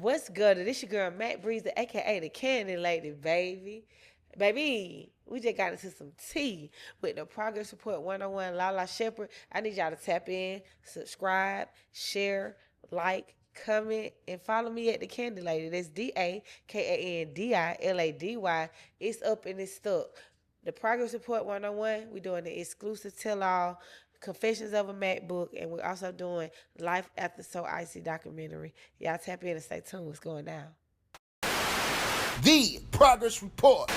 What's good? This your girl Mac Bre-Z, aka the Kandi Lady, baby. Baby, we just got into some tea with the Progress Report 101 Lalaa Shepard. I need y'all to tap in, subscribe, share, like, comment, and follow me at the Kandi Lady. That's DAKANDILADY. It's up and it's stuck. The Progress Report 101, we're doing the exclusive tell-all Confessions of a MacBook, and we're also doing Life After So Icy documentary. Y'all tap in and stay tuned. What's going down? The Progress Report.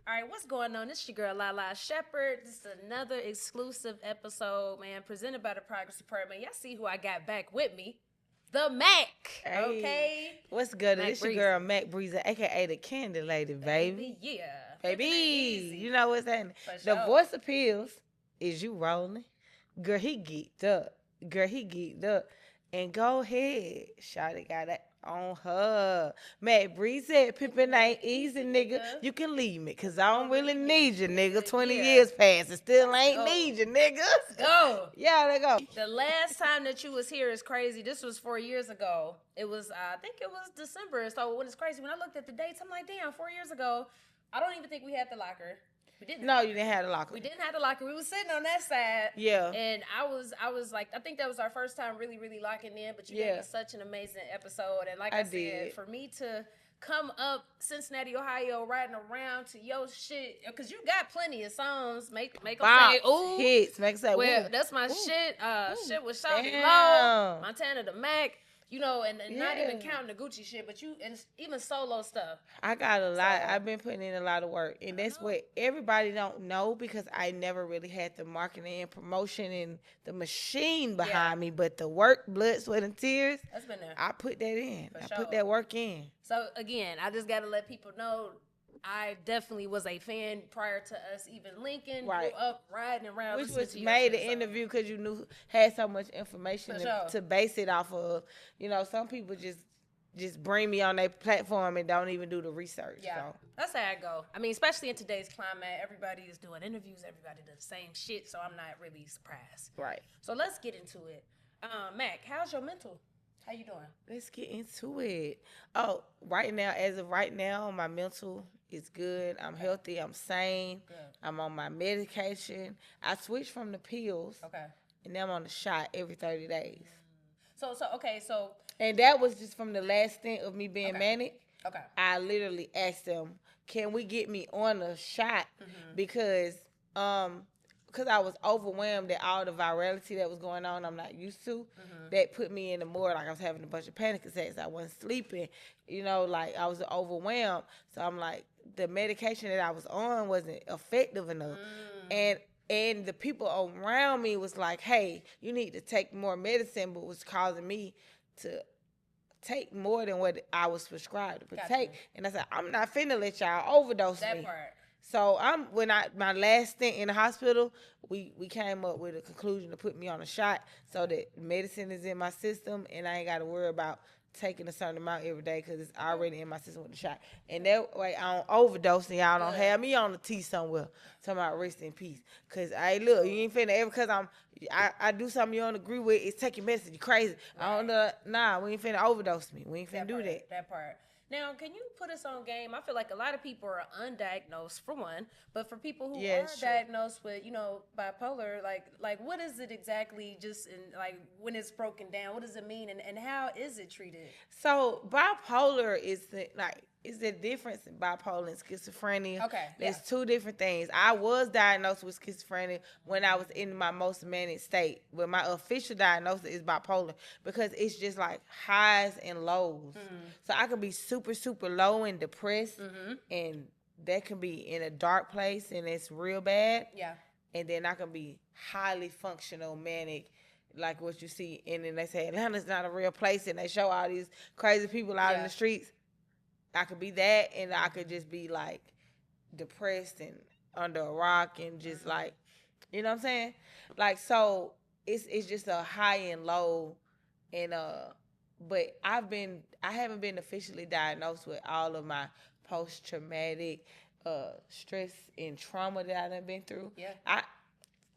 All right, what's going on? This is your girl Lalaa Shepard. This is another exclusive episode, man, presented by the Progress Report. Man, y'all see who I got back with me? The Mac. Hey, okay. What's good? Mac This your Bre-Z. girl Mac Bre-Z, aka the Kandi Lady, baby. Yeah. Baby, Easy. you know what's happening. For The sure. voice of Pillz is you rolling. Girl, he geeked up. And go ahead. Shawty got it on her. Mac Bre-Z, pimpin' ain't easy, nigga. You can leave me, because I don't really need you, nigga. 20 years passed and still ain't need you, nigga. Go. Yeah, let go. The last time that you was here is crazy. This was 4 years ago. It was, I think it was December. So when it's crazy, when I looked at the dates, I'm like, damn, 4 years ago, I don't even think we had the locker. We didn't. No, you didn't have the locker. We didn't have the locker. We was sitting on that side. Yeah. And I was like, I think that was our first time really locking in. But you gave me such an amazing episode. And like I said, did. for me to come up Cincinnati, Ohio, riding around to your shit, because you got plenty of songs. Make them say, ooh. Hits. Make them say, Well, ooh. that's my shit. Shit with Shawty Damn. Low, Montana the Mac. You know, and not Yeah. even counting the Gucci shit, but you, and even solo stuff. I got a lot. So- I've been putting in a lot of work, and that's what everybody don't know, because I never really had the marketing and promotion and the machine behind me. But the work, blood, sweat, and tears, That's been there. I put that in. For I sure. put that work in. So again, I just got to let people know I definitely was a fan prior to us even linking. Right. Grew up riding around. Which listening was to your made shit, an so- interview because you knew had so much information For to, sure. to base it off of. You know, some people just bring me on their platform and don't even do the research. Yeah, So. that's how I go. I mean, especially in today's climate, everybody is doing interviews. Everybody does the same shit, so I'm not really surprised. Right. So let's get into it. Mac, how's your mental? How you doing? Let's get into it. Oh, as of right now, my mental is good. I'm healthy. I'm sane. Good. I'm on my medication. I switched from the pills, Okay. and now I'm on the shot every 30 days. So And that was just from the last stint of me being manic. okay. I literally asked them, can we get me on a shot? Because I was overwhelmed at all the virality that was going on I'm not used to. That put me in the mood like I was having a bunch of panic attacks. I wasn't sleeping. You know, like I was overwhelmed. So I'm like, the medication that I was on wasn't effective enough. And the people around me was like, hey, you need to take more medicine, but was causing me to take more than what I was prescribed to Gotcha. take. And I said, I'm not finna let y'all overdose That me. part. So my last stint in the hospital, we came up with a conclusion to put me on a shot so that medicine is in my system and I ain't got to worry about taking a certain amount every day because it's already in my system with the shot. And that way I don't overdose and y'all don't have me on the T somewhere talking about rest in peace. Because, hey, look, you ain't finna because I do something you don't agree with, it's taking medicine, you crazy. I don't know. Nah, we ain't finna overdose me. We ain't finna do that. That part. Now, can you put us on game? I feel like a lot of people are undiagnosed, for one, but for people who are it's true. diagnosed with, bipolar, like what is it exactly? Just in like when it's broken down, what does it mean, and how is it treated? So bipolar is the difference in bipolar and schizophrenia. Okay, There's two different things. I was diagnosed with schizophrenia when I was in my most manic state, but my official diagnosis is bipolar because it's just like highs and lows. So I can be super, super low and depressed, and that can be in a dark place and it's real bad. Yeah. And then I can be highly functional, manic, like what you see. And then they say Atlanta's not a real place, and they show all these crazy people out in the streets. I could be that, and I could just be like depressed and under a rock and just like, you know what I'm saying? Like, so it's just a high and low, and but I haven't been officially diagnosed with all of my post-traumatic stress and trauma that I done been through. Yeah.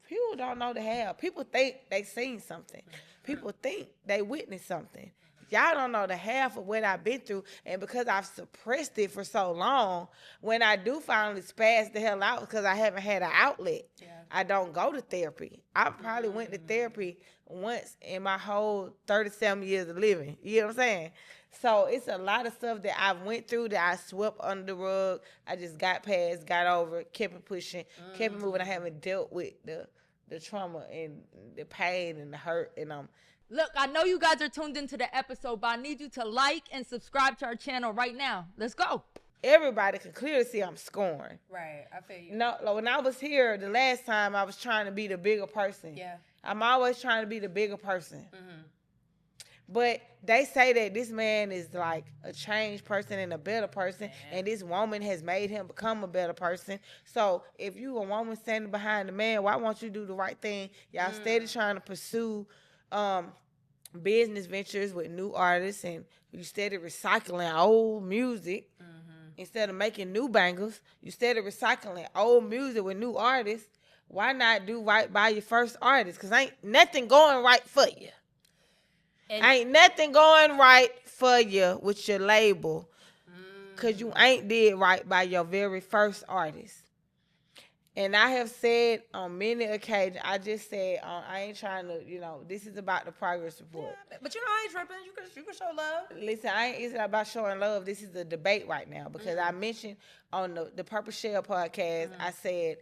People don't know the hell. People think they seen something. People think they witnessed something. y'all don't know the half of what I've been through. And because I've suppressed it for so long, when I do finally spaz the hell out because I haven't had an outlet, I don't go to therapy. I probably went to therapy once in my whole 37 years of living. You know what I'm saying? So it's a lot of stuff that I went through that I swept under the rug. I just got past, got over, kept it pushing, kept it moving. I haven't dealt with the trauma and the pain and the hurt. And Look, I know you guys are tuned into the episode, but I need you to like and subscribe to our channel right now. Let's go. Everybody can clearly see I'm scorned. Right, I feel you. No, when I was here the last time, I was trying to be the bigger person. Yeah. I'm always trying to be the bigger person. Mm-hmm. But they say that this man is like a changed person and a better person, and this woman has made him become a better person. So if you a woman standing behind the man, why won't you do the right thing? Y'all steady trying to pursue business ventures with new artists, and you steady recycling old music instead of making new bangles. You steady recycling old music with new artists. Why not do right by your first artist? Because ain't nothing going right for you. Ain't nothing going right for you with your label because you ain't did right by your very first artist. And I have said on many occasions, I just said, I ain't trying to, this is about the progress report. Yeah, but I ain't tripping. You can show love. Listen, it's not about showing love. This is a debate right now because I mentioned on the Purple Shell podcast, I said,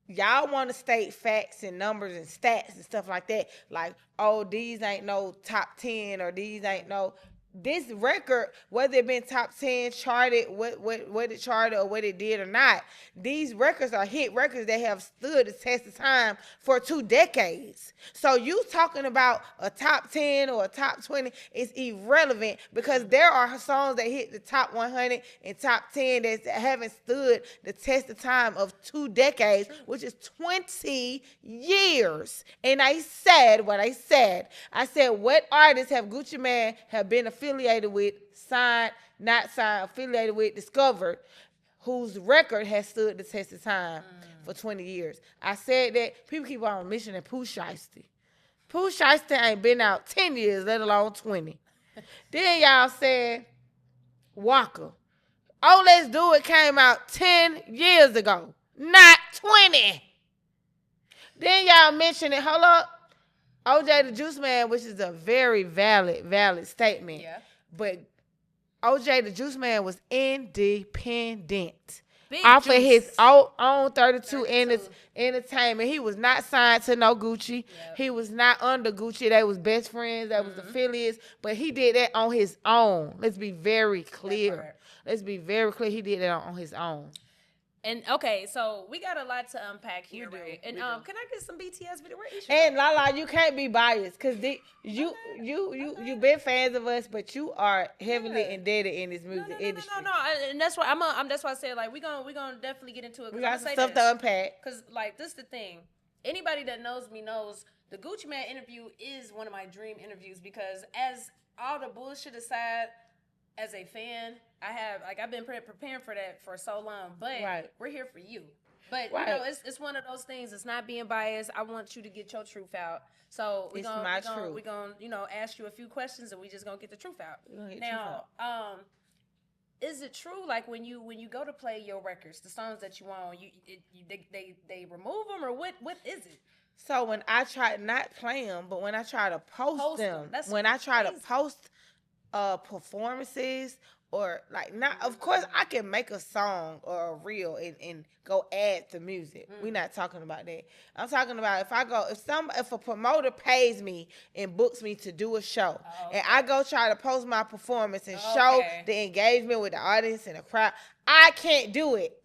y'all want to state facts and numbers and stats and stuff like that. Like, oh, these ain't no top 10 or these ain't no... This record, whether it been top 10, charted, what it charted or what it did or not, these records are hit records that have stood the test of time for 2 decades. So you talking about a top 10 or a top 20 is irrelevant because there are songs that hit the top 100 and top 10 that haven't stood the test of time of 2 decades, which is 20 years. And I said what I said. I said, what artists have Gucci Mane have been affiliated with, signed, not signed, affiliated with, discovered, whose record has stood the test of time for 20 years. I said that people keep on mentioning Pooh Shiesty. Pooh Shiesty ain't been out 10 years, let alone 20. Then y'all said Walker. Oh, Let's Do It came out 10 years ago, not 20. Then y'all mentioned it, hold up, OJ the Juice Man, which is a very valid statement. Yeah. But OJ the Juice Man was independent. Off of his own 32 Entertainment. He was not signed to no Gucci. Yep. He was not under Gucci. They was best friends. They was affiliates. But he did that on his own. Let's be very clear. Let's be very clear. He did that on his own. And okay, so we got a lot to unpack here, right? And can I get some BTS video? Where Keyshia? And Lalaa, you can't be biased because you been fans of us, but you are heavily indebted in this music industry. No, and that's why that's why I said like we gonna definitely get into it. We got some stuff to unpack. Because like this is the thing. Anybody that knows me knows the Gucci Mane interview is one of my dream interviews because as all the bullshit aside, as a fan, I've been preparing for that for so long, but we're here for you. But it's one of those things. It's not being biased. I want you to get your truth out. So we're gonna ask you a few questions, and we just gonna get the truth out. Now, is it true like when you go to play your records, the songs that you own, they remove them or what is it? So when I try not play them, but when I try to post them, when I try to post performances or like not, of course I can make a song or a reel and go add the music. We're not talking about that. I'm talking about if a promoter pays me and books me to do a show and I go try to post my performance and show the engagement with the audience and the crowd, I can't do it.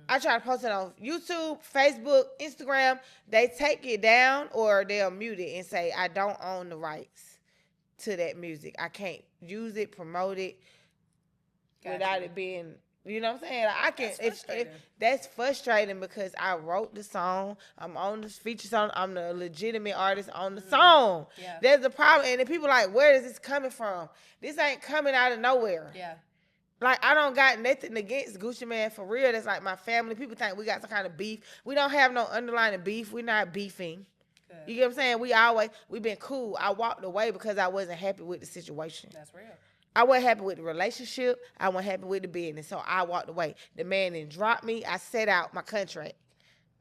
I try to post it on YouTube, Facebook, Instagram. They take it down or they'll mute it and say I don't own the rights to that music. I can't use it, promote it without it being, you know what I'm saying? Like, I can. That's frustrating because I wrote the song. I'm on the feature song. I'm the legitimate artist on the song. Yeah. There's a problem, and the people like, where is this coming from? This ain't coming out of nowhere. Yeah. Like, I don't got nothing against Gucci Mane for real. That's like my family. People think we got some kind of beef. We don't have no underlying beef. We're not beefing. Good. You get what I'm saying? We've been cool. I walked away because I wasn't happy with the situation. That's real. I wasn't happy with the relationship. I wasn't happy with the business. So I walked away. The man didn't drop me. I set out my contract.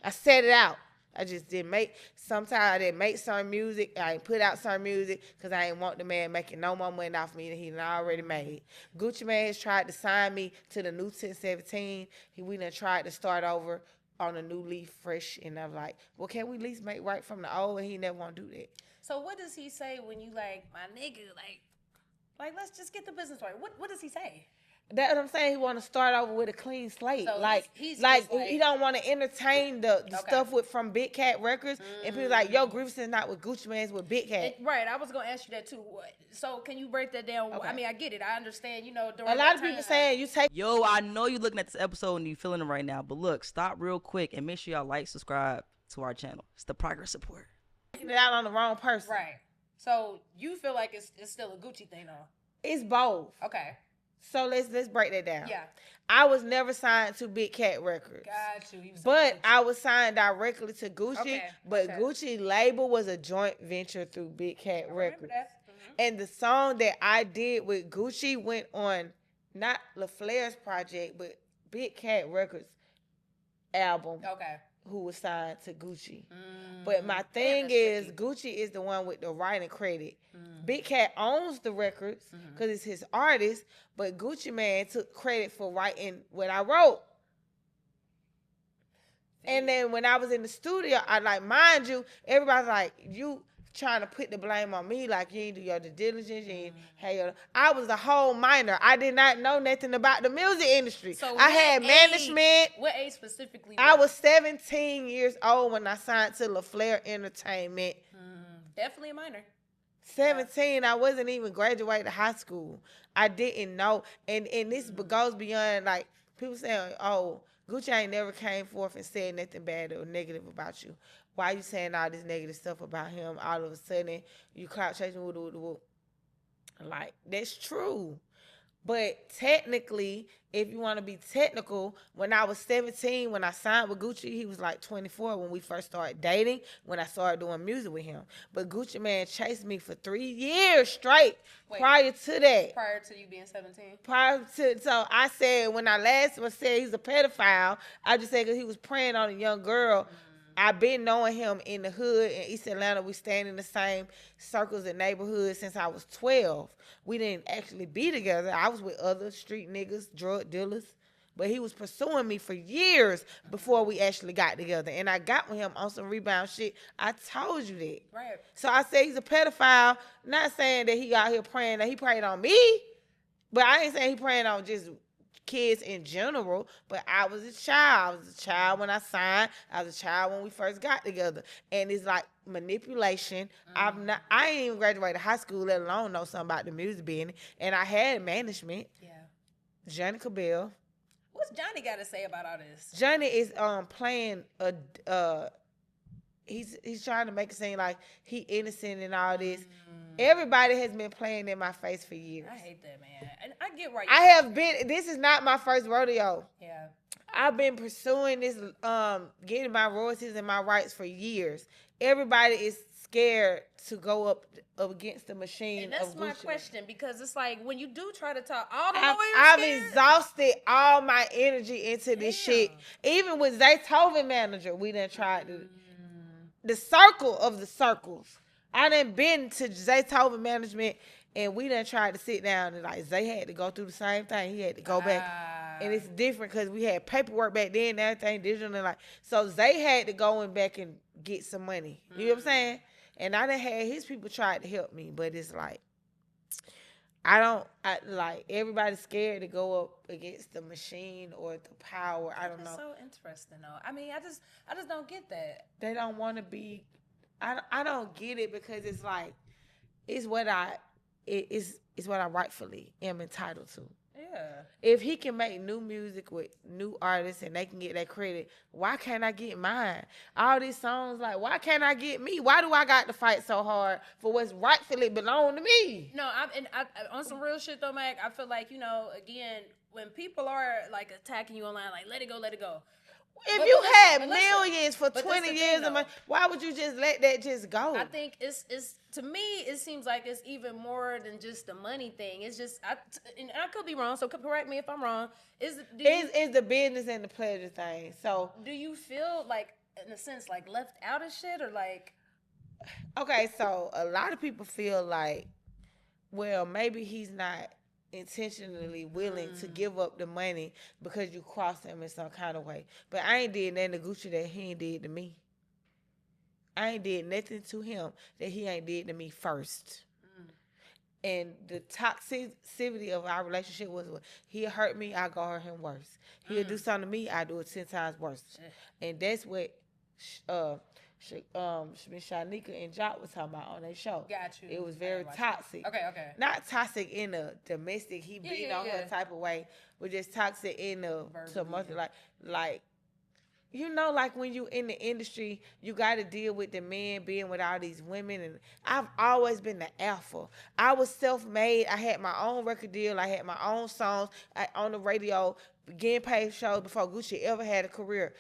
I set it out. I just didn't make, sometimes I didn't make certain music. I didn't put out certain music because I didn't want the man making no more money off me than he already made. Gucci Mane has tried to sign me to the new 1017. We done tried to start over on a new leaf, fresh, and I'm like, well, can we at least make right from the old? And he never want to do that. So what does he say when you like, my nigga, like let's just get the business right? What does he say? That's what I'm saying. He want to start over with a clean slate. So he's like just he don't want to entertain the stuff from Big Cat Records. And people like, yo, grievances not with Gucci Mane's with Big Cat. Right. I was gonna ask you that too. So can you break that down? Okay. I mean, I get it. I understand. You know, during a lot of people saying you take. Yo, I know you're looking at this episode and you feeling it right now, but look, stop real quick and make sure y'all like, subscribe to our channel. It's the progress support. Taking it out on the wrong person. Right. So you feel like it's still a Gucci thing, though? It's both. Okay. So let's break that down. Yeah. I was never signed to Big Cat Records. Got you. But I was signed directly to Gucci. Okay. But Gucci label was a joint venture through Big Cat Records. And the song that I did with Gucci went on not LaFleur's project, but Big Cat Records album. Okay. Who was signed to Gucci. But my thing is, tricky. Gucci is the one with the writing credit. Big Cat owns the records because it's his artist, but Gucci Mane took credit for writing what I wrote. And then when I was in the studio, I like, mind you, everybody's like, you trying to put the blame on me, like you ain't do your due diligence, you ain't I was a whole minor. I did not know nothing about the music industry. So I had management. What age specifically? I was 17 years old when I signed to LaFleur Entertainment. Definitely a minor. 17, I wasn't even graduated high school. I didn't know. And this goes beyond, like, people saying, oh, Gucci ain't never came forth and said nothing bad or negative about you. Why you saying all this negative stuff about him? All of a sudden, you clout chasing, woo. Like, that's true. But technically, if you want to be technical, when I was 17, when I signed with Gucci, he was like 24 when we first started dating, when I started doing music with him. But Gucci Mane chased me for 3 years straight prior to that. Prior to you being 17? So I said, when I last said he's a pedophile, I just said because he was preying on a young girl. I've been knowing him in the hood in East Atlanta. We stayed in the same circles and neighborhoods since I was 12. We didn't actually be together. I was with other street niggas, drug dealers. But he was pursuing me for years before we actually got together. And I got with him on some rebound shit. I told you that. Right. So I say he's a pedophile. Not saying that he out here preying, that he preyed on me. But I ain't saying he preying on just kids in general, but I was a child. I was a child when I signed. I was a child when we first got together. And it's like manipulation. I ain't even graduated high school, let alone know something about the music business. And I had management. Yeah. Johnny Cabell. What's Johnny got to say about all this? Johnny is playing he's trying to make it seem like he innocent and all this. Everybody has been playing in my face for years. I hate that, man. And I get right. I have been, this is not my first rodeo. Yeah. I've been pursuing this, getting my royalties and my rights for years. Everybody is scared to go up against the machine. And that's my question, because it's like when you do try to talk, all the I've exhausted all my energy into this shit. Even with Zaytoven manager, we done tried to, the circle of the circles. I done been to Zaytoven management and we done tried to sit down and like Zay had to go through the same thing. He had to go back. And it's different because we had paperwork back then and everything digital and like, so Zay had to go and back and get some money. You know what I'm saying? And I done had his people tried to help me, but it's like, like everybody's scared to go up against the machine or the power. I don't know. That's so interesting though. I mean, I just don't get that. They don't want to be, I don't get it because it's like, it's what I rightfully am entitled to. Yeah. If he can make new music with new artists and they can get that credit, why can't I get mine? All these songs, like, why can't I get me? Why do I got to fight so hard for what's rightfully belong to me? No, I on some real shit though, Mac, I feel like, again, when people are like attacking you online, like, let it go. If you had but listen, millions for but 20 this the years thing, of money, why would you just let that just go? I think it's to me, it seems like it's even more than just the money thing. It's just, and I could be wrong, so correct me if I'm wrong. It's the business and the pleasure thing. So do you feel like, in a sense, like left out of shit, or like? Okay, so a lot of people feel like, well, maybe he's not intentionally willing to give up the money because you crossed him in some kind of way. But I ain't did nothing to Gucci that he ain't did to me. I ain't did nothing to him that he ain't did to me first. And the toxicity of our relationship was, he'll hurt me, I go hurt him worse. He'll do something to me, I do it 10 times worse. And that's what Shanika and Jock was talking about on their show. Got you. It was very toxic. Okay. Not toxic in a domestic, he beating on her type of way, but just toxic in the like, you know, like when you in the industry, you got to deal with the men being with all these women. And I've always been the alpha. I was self-made. I had my own record deal. I had my own songs on the radio, getting paid shows before Gucci ever had a career.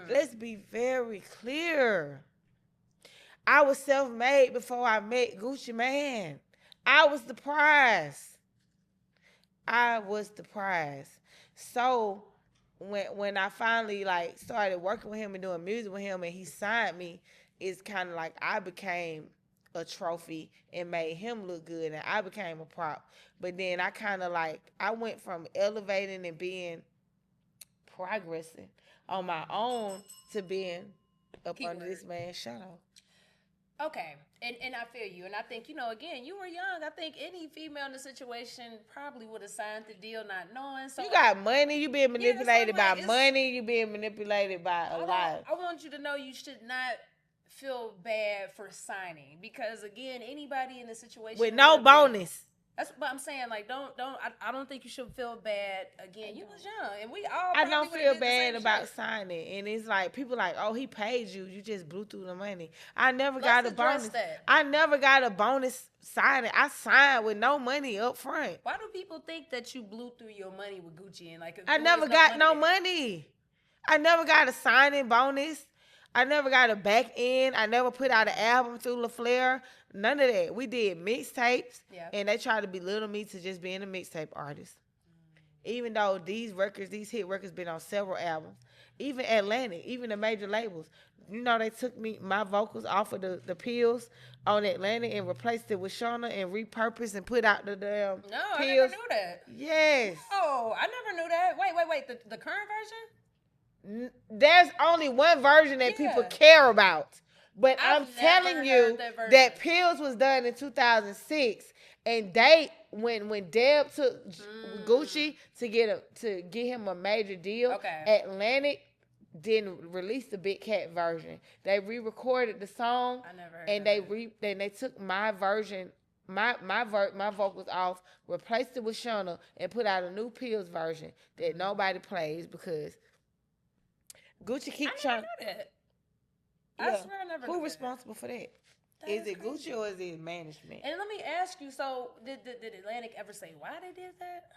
Let's be very clear. I was self-made before I met Gucci Man. I was the prize. So when I finally like started working with him and doing music with him and he signed me, it's kind of like I became a trophy and made him look good and I became a prop. But then I kind of like, I went from elevating and being progressing on my own to being up under this man's shadow. Okay, and I feel you, and I think, you know, again, you were young. I think any female in the situation probably would have signed the deal not knowing. So you got money, you being manipulated by money, you being manipulated by a lot. I want you to know you should not feel bad for signing, because again, anybody in the situation with no bonus. That's what I'm saying. Like, I don't think you should feel bad. Again, you was young, and we all. I don't feel bad about signing, and it's like people like, oh, he paid you. You just blew through the money. I never got a bonus. I never got a bonus signing. I signed with no money up front. Why do people think that you blew through your money with Gucci and like? I never got no money. I never got a signing bonus. I never got a back end. I never put out an album through LaFleur. None of that. We did mixtapes, and they tried to belittle me to just being a mixtape artist. Even though these hit records, been on several albums. Even Atlantic, even the major labels. You know, they took my vocals off of the Pillz on Atlantic and replaced it with Shauna and repurposed and put out the damn No, Pillz. I never knew that. Yes. Oh, I never knew that. Wait. The current version? There's only one version that people care about. But I'm telling you that Pillz was done in 2006, and when Deb took Gucci to get him a major deal, Atlantic didn't release the Big Cat version. They re-recorded the song, and they took my version, my vocals off, replaced it with Shauna, and put out a new Pillz version that nobody plays because Gucci keeps trying. I swear I never. Who's responsible for that? Is it Gucci or is it management? And let me ask you, so did Atlantic ever say why they did that?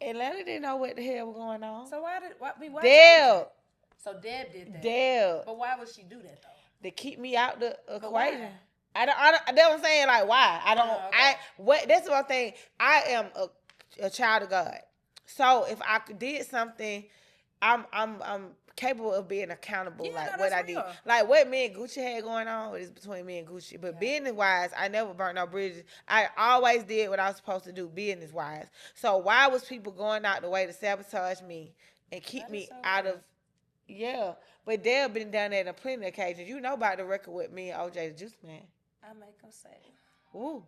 Atlantic didn't know what the hell was going on. So why Deb. So Deb did that. Deb. But why would she do that though? To keep me out the equation. I don't. That's what I'm saying. Like why? I don't. That's one thing. I am a child of God. So if I did something, I'm capable of being accountable. What I did. Like what me and Gucci had going on is between me and Gucci. But business wise, I never burnt no bridges. I always did what I was supposed to do business wise. So why was people going out the way to sabotage me and keep me out of? Yeah. But they've been done that on plenty of occasions. You know about the record with me and OJ the Juice Man. I make them say. Ooh.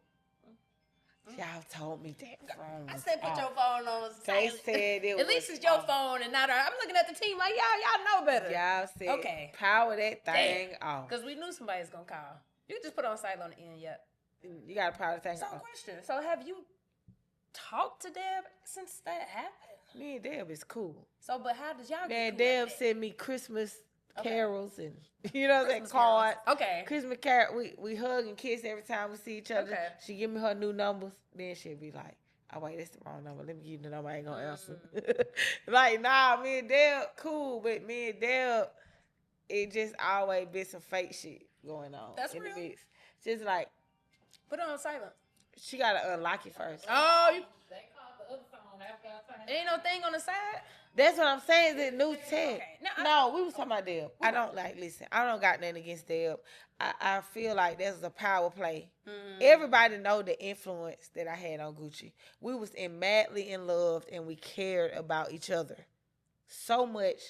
Y'all told me that phone. I said put your phone on silent. They said it was. At least it's your phone and not ours. I'm looking at the team like, y'all know better. Y'all said power that thing off. Because we knew somebody was going to call. You just put on silent on the end yet. You got to power the thing off. So question. So have you talked to Deb since that happened? Me and Deb is cool. So, but how did y'all get cool? Deb sent me Christmas carols and, you know what I'm saying, cards. Okay. Christmas carol. We hug and kiss every time we see each other. Okay. She give me her new numbers. Then she'll be like, Oh, wait, that's the wrong number. Let me give you the number. I ain't gonna answer. Like, nah, me and Deb, cool, but me and Deb, it just always been some fake shit going on. That's in real. The mix. Just like, Put it on silent. she gotta unlock it first. Oh, ain't no thing on the side? That's what I'm saying. Is it new tech? Okay. No, No, we was talking about Deb. I don't listen. I don't got nothing against Deb. I feel like that's a power play. Everybody know the influence that I had on Gucci. We was madly in love and we cared about each other so much,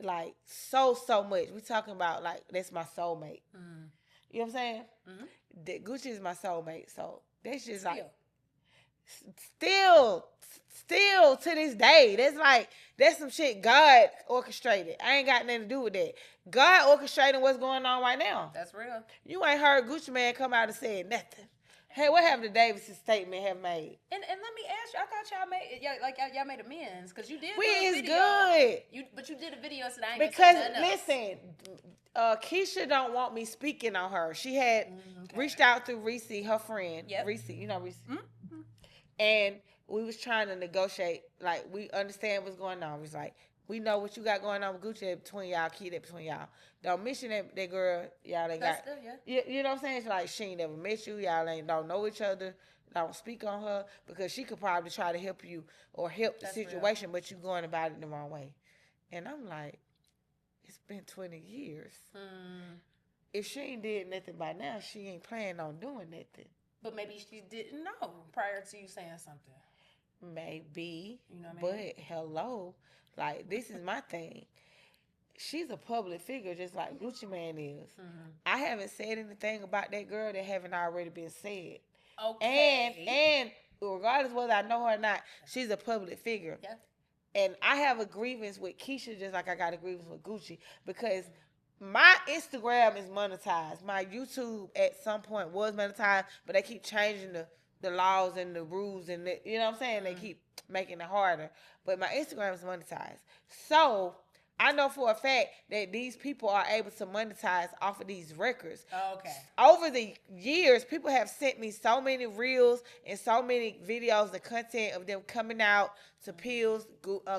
like so much. We talking about like that's my soulmate. You know what I'm saying? That Gucci is my soulmate. So that's just like still to this day, that's some shit God orchestrated. I ain't got nothing to do with that. God orchestrating what's going on right now. That's real. You ain't heard Gucci Man come out and say nothing. Hey, what have the Davidson statement have made? And let me ask you, I thought y'all made amends because you did. We do a is video. good. But you did a video, so I ain't Because gonna say nothing else. listen, Keyshia don't want me speaking on her. She had reached out through Reese, her friend. Yep. Reese, you know Reese. And we was trying to negotiate. Like, we understand what's going on. It's like, we know what you got going on with Gucci between y'all, keep that between y'all. Don't mention that girl, y'all ain't got. You know what I'm saying? It's like, she ain't never met you. Y'all don't know each other. Don't speak on her because she could probably try to help you or help the situation, but you going about it the wrong way. And I'm like, it's been 20 years. If she ain't did nothing by now, she ain't planning on doing nothing. But maybe she didn't know prior to you saying something. Maybe. You know what I mean? But hello, like, this is my thing. She's a public figure just like Gucci Man is. I haven't said anything about that girl that haven't already been said. Okay. And regardless whether I know her or not, she's a public figure. Yeah. And I have a grievance with Keyshia just like I got a grievance with Gucci because my Instagram is monetized. My YouTube at some point was monetized, but they keep changing the laws and the rules and you know what I'm saying? They keep making it harder. But my Instagram is monetized. So I know for a fact that these people are able to monetize off of these records. Okay. Over the years, people have sent me so many reels and so many videos and content of them coming out to Pillz,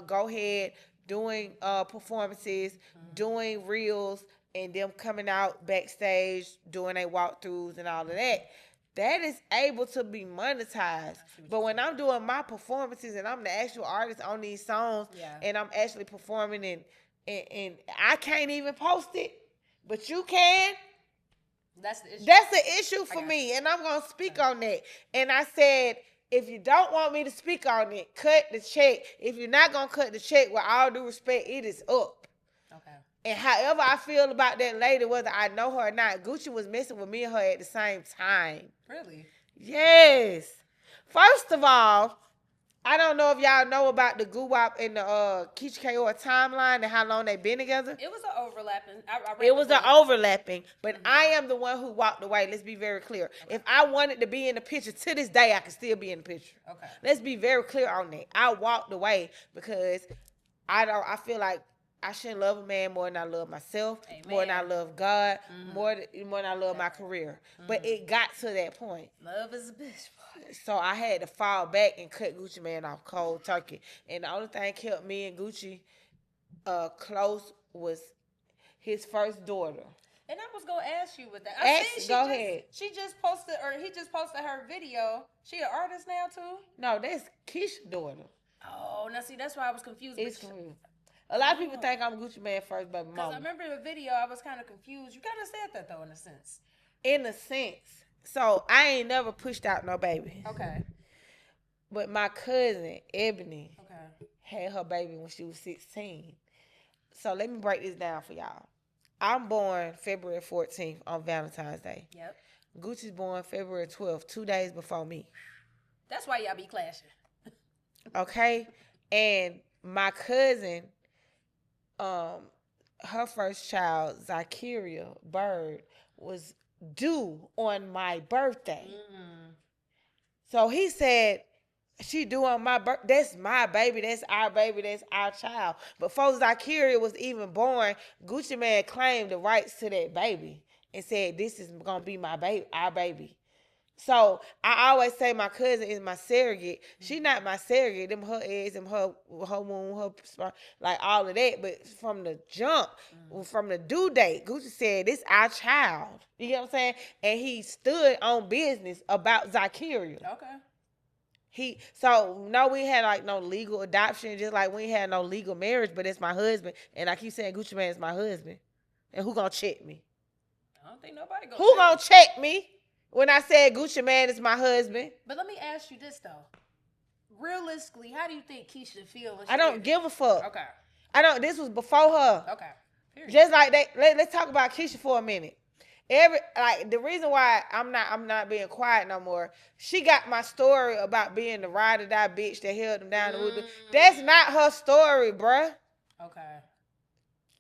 Go Ahead, doing performances, doing reels, and them coming out backstage, doing their walkthroughs and all of that. That is able to be monetized. But when I'm doing my performances and I'm the actual artist on these songs and I'm actually performing and I can't even post it, but you can. That's the issue. That's the issue for me, and I'm going to speak on that. And I said, if you don't want me to speak on it, cut the check. If you're not going to cut the check, with all due respect, it is up. Okay. And however I feel about that lady, whether I know her or not, Gucci was messing with me and her at the same time. Really? Yes. First of all, I don't know if y'all know about the Guwap and the Keyshia Ka'Oir timeline and how long they been together. It was an overlapping. It was an overlapping, but I am the one who walked away. Let's be very clear. Okay. If I wanted to be in the picture, to this day, I can still be in the picture. Okay. Let's be very clear on that. I walked away because I feel like I shouldn't love a man more than I love myself, more than I love God, more than I love my career. But it got to that point. Love is a bitch. So I had to fall back and cut Gucci Man off cold turkey. And the only thing kept me and Gucci close was his first daughter. And I was gonna ask you with that. Go ahead. He just posted her video. She an artist now too? No, that's Keisha's daughter. Oh, now see, that's why I was confused. It's confused. A lot of people think I'm Gucci Man first baby mama. Because I remember the video, I was kind of confused. You kind of said that though, in a sense. In a sense. So I ain't never pushed out no baby. Okay. But my cousin, Ebony, had her baby when she was 16. So let me break this down for y'all. I'm born February 14th on Valentine's Day. Yep. Gucci's born February 12th, 2 days before me. That's why y'all be clashing. Okay? And my cousin, her first child, Zaytoven Bird, was due on my birthday. So he said, she due on my birthday. That's my baby. That's our baby. That's our child. Before Zaytoven was even born, Gucci Man claimed the rights to that baby and said, this is going to be my baby, our baby. So I always say my cousin is my surrogate. She not my surrogate. Them her eggs and her womb, her sperm, like all of that. But from the jump, from the due date, Gucci said, this our child. You get what I'm saying? And he stood on business about Zykeria. Okay. So no, we had like no legal adoption, just like we ain't had no legal marriage, but it's my husband. And I keep saying Gucci Man is my husband. And who gonna check me? I don't think nobody gonna Who gonna check me when I said Gucci Man is my husband? But let me ask you this though. Realistically, how do you think Keyshia feel when she I don't give a fuck. Okay. I don't. This was before her. Okay. Period. Just like that. Let's talk about Keyshia for a minute. The reason why I'm not being quiet no more. She got my story about being the ride or die bitch that held them down. That's not her story, bruh. Okay.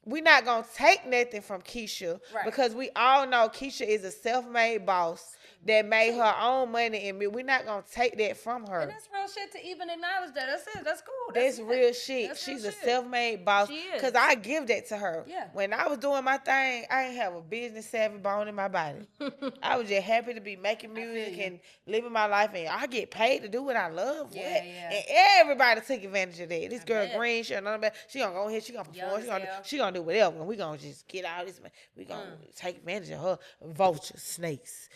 We not gonna take nothing from Keyshia, right, because we all know Keyshia is a self-made boss that made her own money, and we're not gonna take that from her. And that's real shit to even acknowledge that. That's it. That's cool. That's real shit. That's She's real a shit. self-made boss. She is. Because I give that to her. Yeah. When I was doing my thing, I ain't have a business savvy bone in my body. I was just happy to be making music and living my life, and I get paid to do what I love. Yeah. And everybody took advantage of that. This girl Green, she gonna go here, she gonna perform, she gonna do whatever, and we gonna just get all this. We gonna take advantage of her. Vultures, snakes.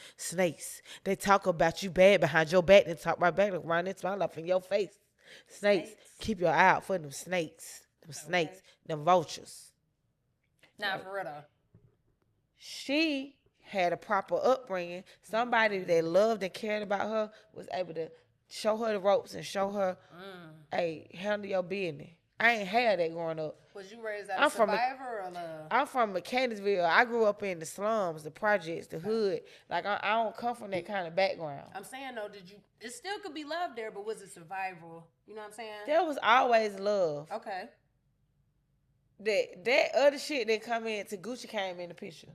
They talk about you bad behind your back, and talk right back around and smile up in your face. Snakes. Keep your eye out for them snakes. Them vultures. Nah, for real though. She had a proper upbringing. Somebody that loved and cared about her was able to show her the ropes and show her, hey, handle your business. I ain't had that growing up. Was you raised as a survivor or love? I'm from Mechanicsville. I grew up in the slums, the projects, the hood. Like, I don't come from that kind of background. I'm saying, though, it still could be love there, but was it survival? You know what I'm saying? There was always love. Okay. That other shit that come into Gucci came in the picture.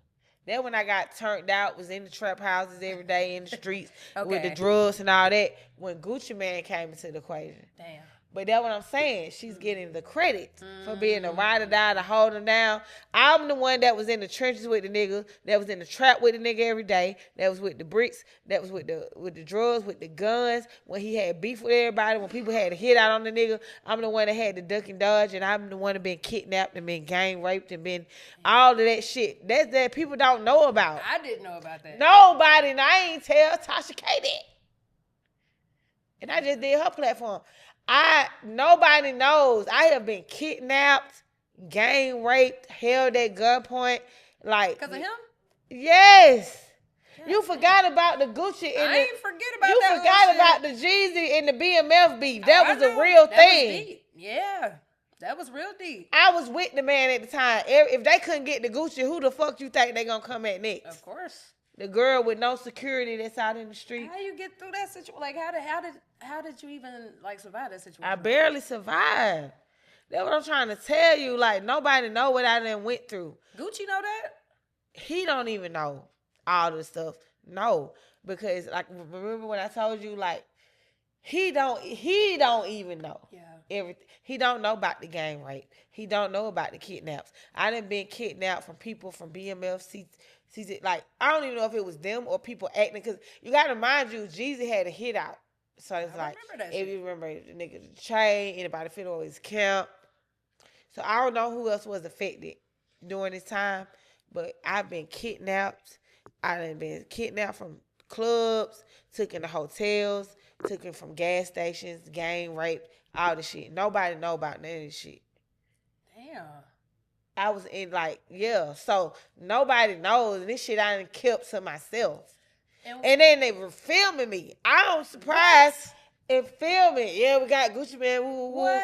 That when I got turned out, was in the trap houses every day in the streets with the drugs and all that. When Gucci Man came into the equation. Damn. But that's what I'm saying. She's getting the credit for being a ride or die to hold him down. I'm the one that was in the trenches with the nigga, that was in the trap with the nigga every day, that was with the bricks, that was with the drugs, with the guns, when he had beef with everybody, when people had to hit out on the nigga. I'm the one that had to duck and dodge, and I'm the one that been kidnapped and been gang raped and been all of that shit. That's that people don't know about. I didn't know about that. Nobody, and I ain't tell Tasha K that. And I just did her platform. Nobody knows. I have been kidnapped, gang raped, held at gunpoint. Like, because of him? Yes. Yeah. You forgot about the Gucci and I ain't forget about you that. You forgot about the Jeezy and the BMF beef. That was a real thing. Was deep. Yeah. That was real deep. I was with the man at the time. If they couldn't get the Gucci, who the fuck you think they gonna come at next? Of course. The girl with no security that's out in the street. How you get through that situation? Like, how did you even like survive that situation? I barely survived. That's what I'm trying to tell you. Like, nobody know what I done went through. Gucci know that? He don't even know all this stuff. No, because like, remember when I told you, like, he don't even know. Yeah. Everything. He don't know about the gang rape. He don't know about the kidnaps. I done been kidnapped from people from BMF. Like, I don't even know if it was them or people acting, because you got to mind you, Jeezy had a hit out. So it's if you remember the nigga the chain, anybody fit on his camp. So I don't know who else was affected during this time, but I've been kidnapped. I done been kidnapped from clubs, took in the hotels, took in from gas stations, gang raped, all the shit. Nobody know about none of this shit. Damn. I was in so nobody knows, and this shit I done kept to myself. And then they were filming me. I'm surprised and filming. Yeah, we got Gucci Man. Woo, woo. What?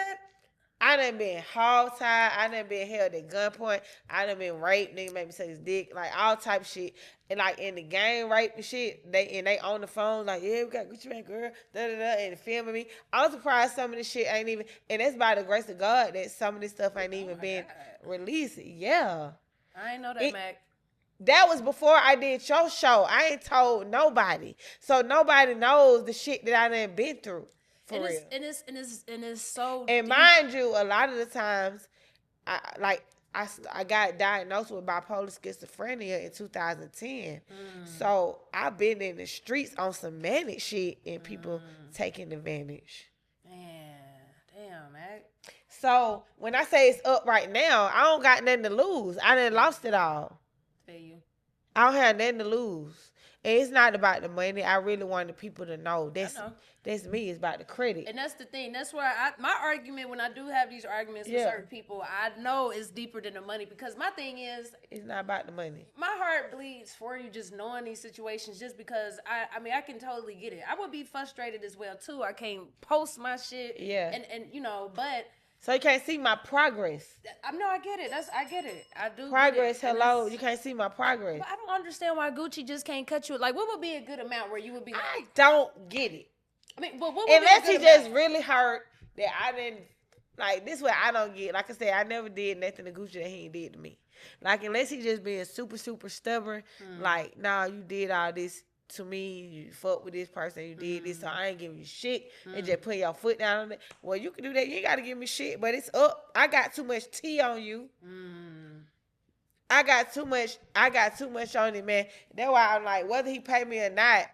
I done been hog-tied. I done been held at gunpoint. I done been raped. Nigga made me say his dick. Like, all type of shit. And, like, in the gang rape and shit, they on the phone, like, yeah, we got Gucci Man, girl, da-da-da, and filming me. I'm surprised some of this shit ain't even, and that's by the grace of God that some of this stuff ain't even been released. Yeah. I ain't know that, Mac. That was before I did your show. I ain't told nobody. So nobody knows the shit that I done been through. For real. And it's so And deep. mind you, a lot of the times, I got diagnosed with bipolar schizophrenia in 2010. So I've been in the streets on some manic shit and people taking advantage. Man, damn, Mac. So when I say it's up right now, I don't got nothing to lose. I done lost it all. Feel you. I don't have nothing to lose. And it's not about the money. I really want the people to know that's me. It's about the credit. And that's the thing. That's where my argument, when I do have these arguments with certain people, I know it's deeper than the money, because my thing is, it's not about the money. My heart bleeds for you just knowing these situations, just because I mean, I can totally get it. I would be frustrated as well too. I can't post my shit. Yeah. And you know, but so you can't see my progress. No, I get it. I get it. I do. Progress, hello. You can't see my progress. But I don't understand why Gucci just can't cut you. Like, what would be a good amount where you would be like, I don't get it. I mean, but what would unless be a he good just amount? really hurt that I didn't, like, this way I don't get. Like I said, I never did nothing to Gucci that he did to me. Like, unless he just being super, super stubborn, like, nah, you did all this to me, you fuck with this person, you did this, so I ain't giving you shit, and just put your foot down on it. Well, you can do that. You ain't got to give me shit, but it's up. I got too much tea on you. I got too much on it, man. That's why I'm like, whether he pay me or not,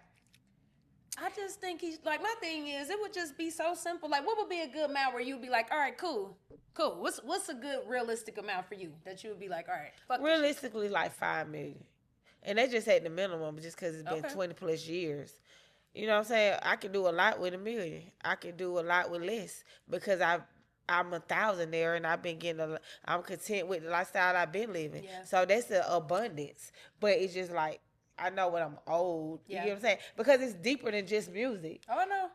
I just think he's like, my thing is, it would just be so simple. Like, what would be a good amount where you'd be like, all right, cool. What's a good realistic amount for you that you would be like, all right, fuck realistically, like $5 million, and they just at the minimum, just because it's been 20 plus years. You know what I'm saying? I can do a lot with $1 million. I can do a lot with less, because I'm a thousandaire and I've been getting I'm content with the lifestyle I've been living. Yeah. So that's the abundance. But it's just like, I know when I'm old. You get what I'm saying? Because it's deeper than just music. Oh, no.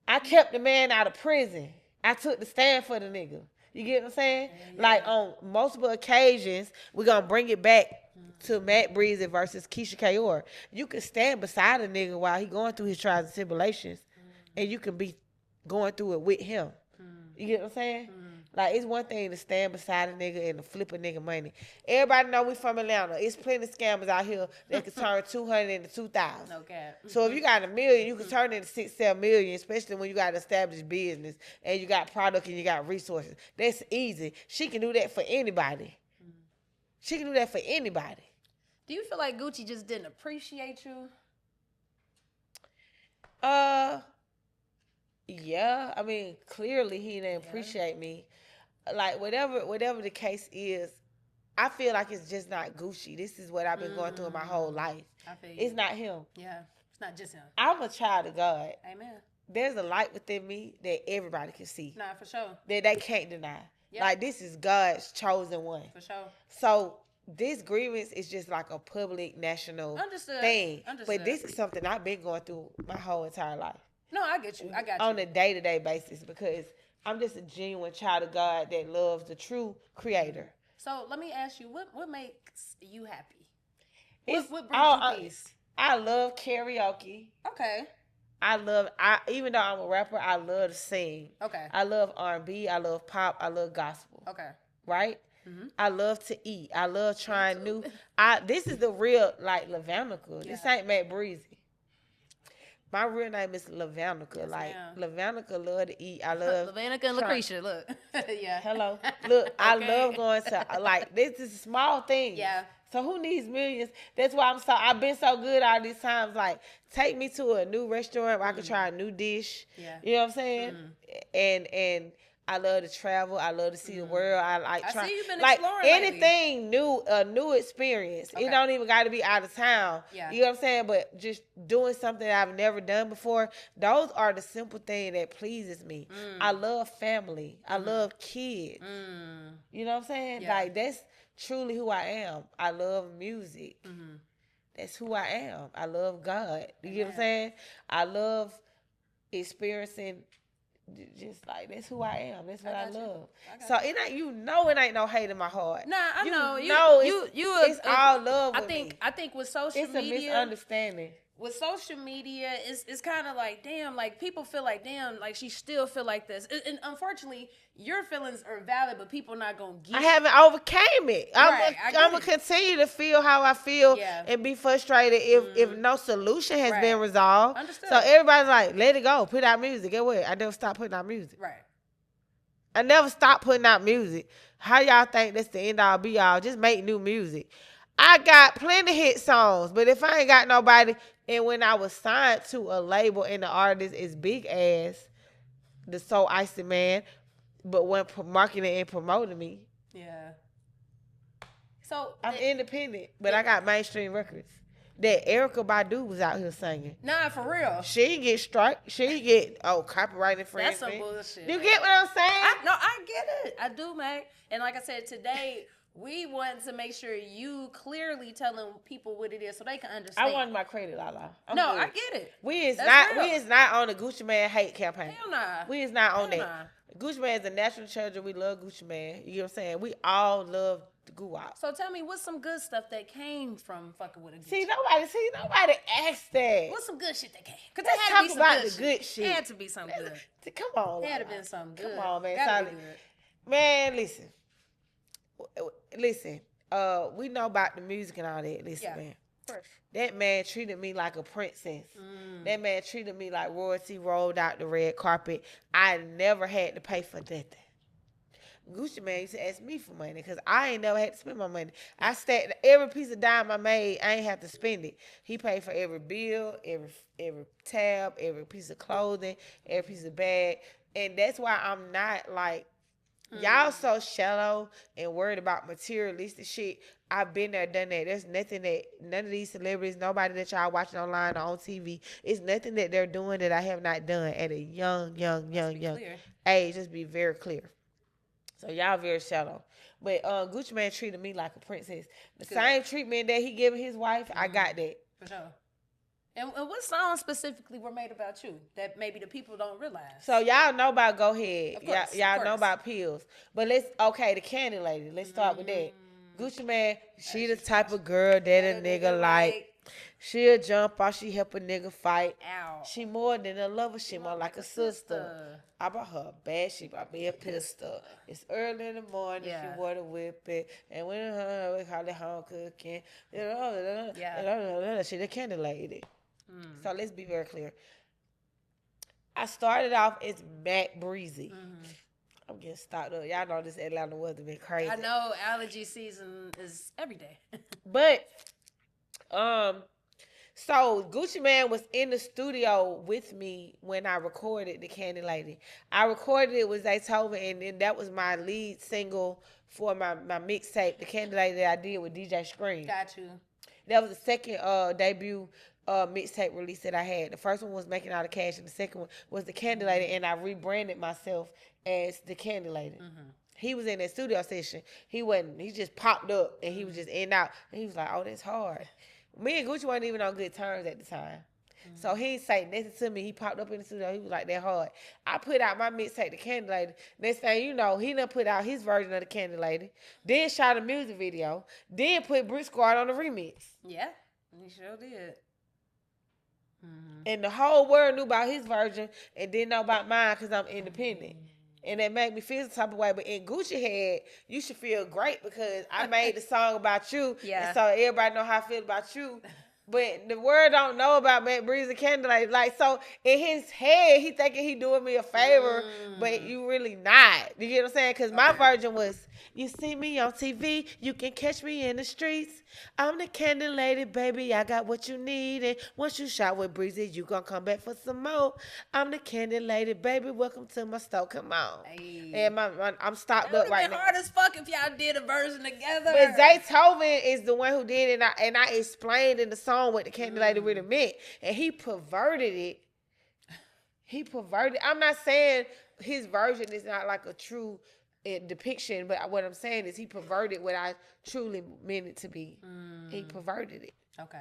I kept the man out of prison. I took the stand for the nigga. You get what I'm saying? Yeah. Like, on multiple occasions, we're going to bring it back to Mac Bre-Z versus Keyshia Ka'Oir. You can stand beside a nigga while he going through his trials and tribulations, and you can be going through it with him. You get what I'm saying? Like, it's one thing to stand beside a nigga and to flip a nigga money. Everybody know we from Atlanta. It's plenty of scammers out here that can turn 200 into 2,000. No cap. So if you got $1 million, you can turn it into 6, 7 million, especially when you got established business and you got product and you got resources. That's easy. She can do that for anybody. She can do that for anybody. Do you feel like Gucci just didn't appreciate you? Yeah. I mean, clearly he didn't appreciate me. Like, whatever the case is, I feel like it's just not Gucci. This is what I've been going through in my whole life. I feel you. It's not him. Yeah, it's not just him. I'm a child of God. Amen. There's a light within me that everybody can see. Nah, for sure. That they can't deny. Yep. Like, this is God's chosen one. For sure. So this grievance is just like a public national thing. Understood. But this is something I've been going through my whole entire life. No, I get you. I got you. On a day-to-day basis, because I'm just a genuine child of God that loves the true creator. So let me ask you, what makes you happy? What brings you peace? I love karaoke. Okay. Even though I'm a rapper, I love to sing. Okay. I love R&B, I love pop, I love gospel. Okay. Right? Mm-hmm. I love to eat. I love trying new. This is the real, like, Lavanica. Yeah. This ain't Mac Bre-Z. My real name is Lavanica. Yes, like, Lavanica love to eat. I love Lavanica and Lucretia, look. Yeah. Hello. Look, okay. I love going to, like, this is a small thing. Yeah. So who needs millions? That's why I've been so good all these times. Like, take me to a new restaurant where I can try a new dish. Yeah. You know what I'm saying? And I love to travel. I love to see the world. I see you've been like exploring anything new, a new experience. Okay. It don't even got to be out of town. Yeah. You know what I'm saying? But just doing something I've never done before. Those are the simple things that pleases me. I love family. I love kids. You know what I'm saying? Yeah. Like, that's truly who I am. I love music. That's who I am. I love God. You get what I'm saying? I love experiencing. Just like, that's who I am. That's what I love. So it ain't no hate in my heart. Nah, I know. It's all love. I think with social media, it's a misunderstanding. With social media, it's kind of like, damn, like, people feel like, damn, like, she still feel like this. And unfortunately, your feelings are valid, but people not going to get it. I haven't overcame it. I'm going to continue to feel how I feel and be frustrated if no solution has been resolved. Understood. So everybody's like, let it go. Put out music. Get what? I never stop putting out music. Right. I never stopped putting out music. How y'all think that's the end all be all? Just make new music. I got plenty hit songs, but if I ain't got nobody, and when I was signed to a label and the artist is big ass, the Soul Icy Man, but when marketing and promoting me, Yeah. So I'm independent, but I got mainstream records. That Erykah Badu was out here singing. Nah, for real. She get strike. She get copyright infringement. That's some bullshit. You get what I'm saying? No, I get it. I do, Mac. And like I said, today we want to make sure you clearly telling people what it is so they can understand. I want my credit, Lalaa. No, I get it. We is That's real. not on the Gucci Man hate campaign. Hell nah. We is not on Hell that. nah. Gucci Man is a national treasure. We love Gucci Man. You know what I'm saying? We all love the Guwap. So tell me, what's some good stuff that came from fucking with a Gucci? See, nobody asked that. What's some good shit that came? Because Let's it had to be talk some about good the good shit. It had to be something good. Come on, It had to Lalaa. been something good. Come on, man. Gotta be Solid. good. Man, listen. We know about the music and all that. Listen, Yeah. man. That man treated me like a princess. That man treated me like royalty, rolled out the red carpet. I never had to pay for nothing. Gucci Man used to ask me for money because I ain't never had to spend my money. I stacked every piece of dime I made. I ain't have to spend it. He paid for every bill, every tab, every piece of clothing, every piece of bag. And that's why I'm not like, y'all so shallow and worried about materialistic shit. I've been there, done that. There's nothing that none of these celebrities, nobody that y'all watching online or on TV, it's nothing that they're doing that I have not done at a young Clear. age. Just be very clear. So y'all very shallow. But Gucci Man treated me like a princess. The same treatment that he giving his wife, I got that. For sure. And what songs specifically were made about you that maybe the people don't realize? So y'all know about Go Ahead. Of course, Y'all of know course. about Pillz. But the Kandi Lady. Let's start with that. Gucci Man, she the type of girl that a nigga like. She'll jump off, she help a nigga fight. Ow. She more than a lover, she more like a sister. I bought her a bad, she bought me a pistol. It's early in the morning, Yeah. she water whip it. And when we call it home cooking. Yeah. She the Kandi Lady. So let's be very clear. I started off as Mac Bre-Z. I'm getting stocked up. Y'all know this Atlanta weather been crazy. I know allergy season is every day. But so Gucci Man was in the studio with me when I recorded the Kandi Lady. I recorded it with Zaytoven, and then that was my lead single for my mixtape, the Kandi Lady that I did with DJ Scream. Got you. That was the second debut mixtape release that I had. The first one was Making All the Cash, and the second one was the Kandi Lady, and I rebranded myself as the Kandi Lady. He was in that studio session. He just popped up, and he was just in and out. And he was like, oh, that's hard. Me and Gucci wasn't even on good terms at the time. So he ain't say nothing to me. He popped up in the studio. He was like, that hard. I put out my mixtape, the Kandi Lady. Next thing you know, he done put out his version of the Kandi Lady. Then shot a music video. Then put Brick Squad on the remix. Yeah, he sure did. And the whole world knew about his version and didn't know about mine because I'm independent. And that made me feel some type of way. But in Gucci head, you should feel great because I made the song about you. Yeah. And so everybody know how I feel about you. But the world don't know about Mac Bre-Z and Kandi Lady. Like, so in his head, he thinking he doing me a favor, but you really not. You get what I'm saying? Because my version was, you see me on TV, you can catch me in the streets. I'm the Kandi Lady, baby. I got what you need. And once you shot with Bre-Z, you gonna come back for some more. I'm the Kandi Lady, baby. Welcome to my store. Come on. Hey. And I'm stopped That up would right have now. been hard as fuck if y'all did a version together. But Zaytoven is the one who did it, and I explained in the song what the Kandi Lady really meant, and he perverted it. I'm not saying his version is not like a true depiction, but what I'm saying is he perverted what I truly meant it to be. He perverted it. Okay.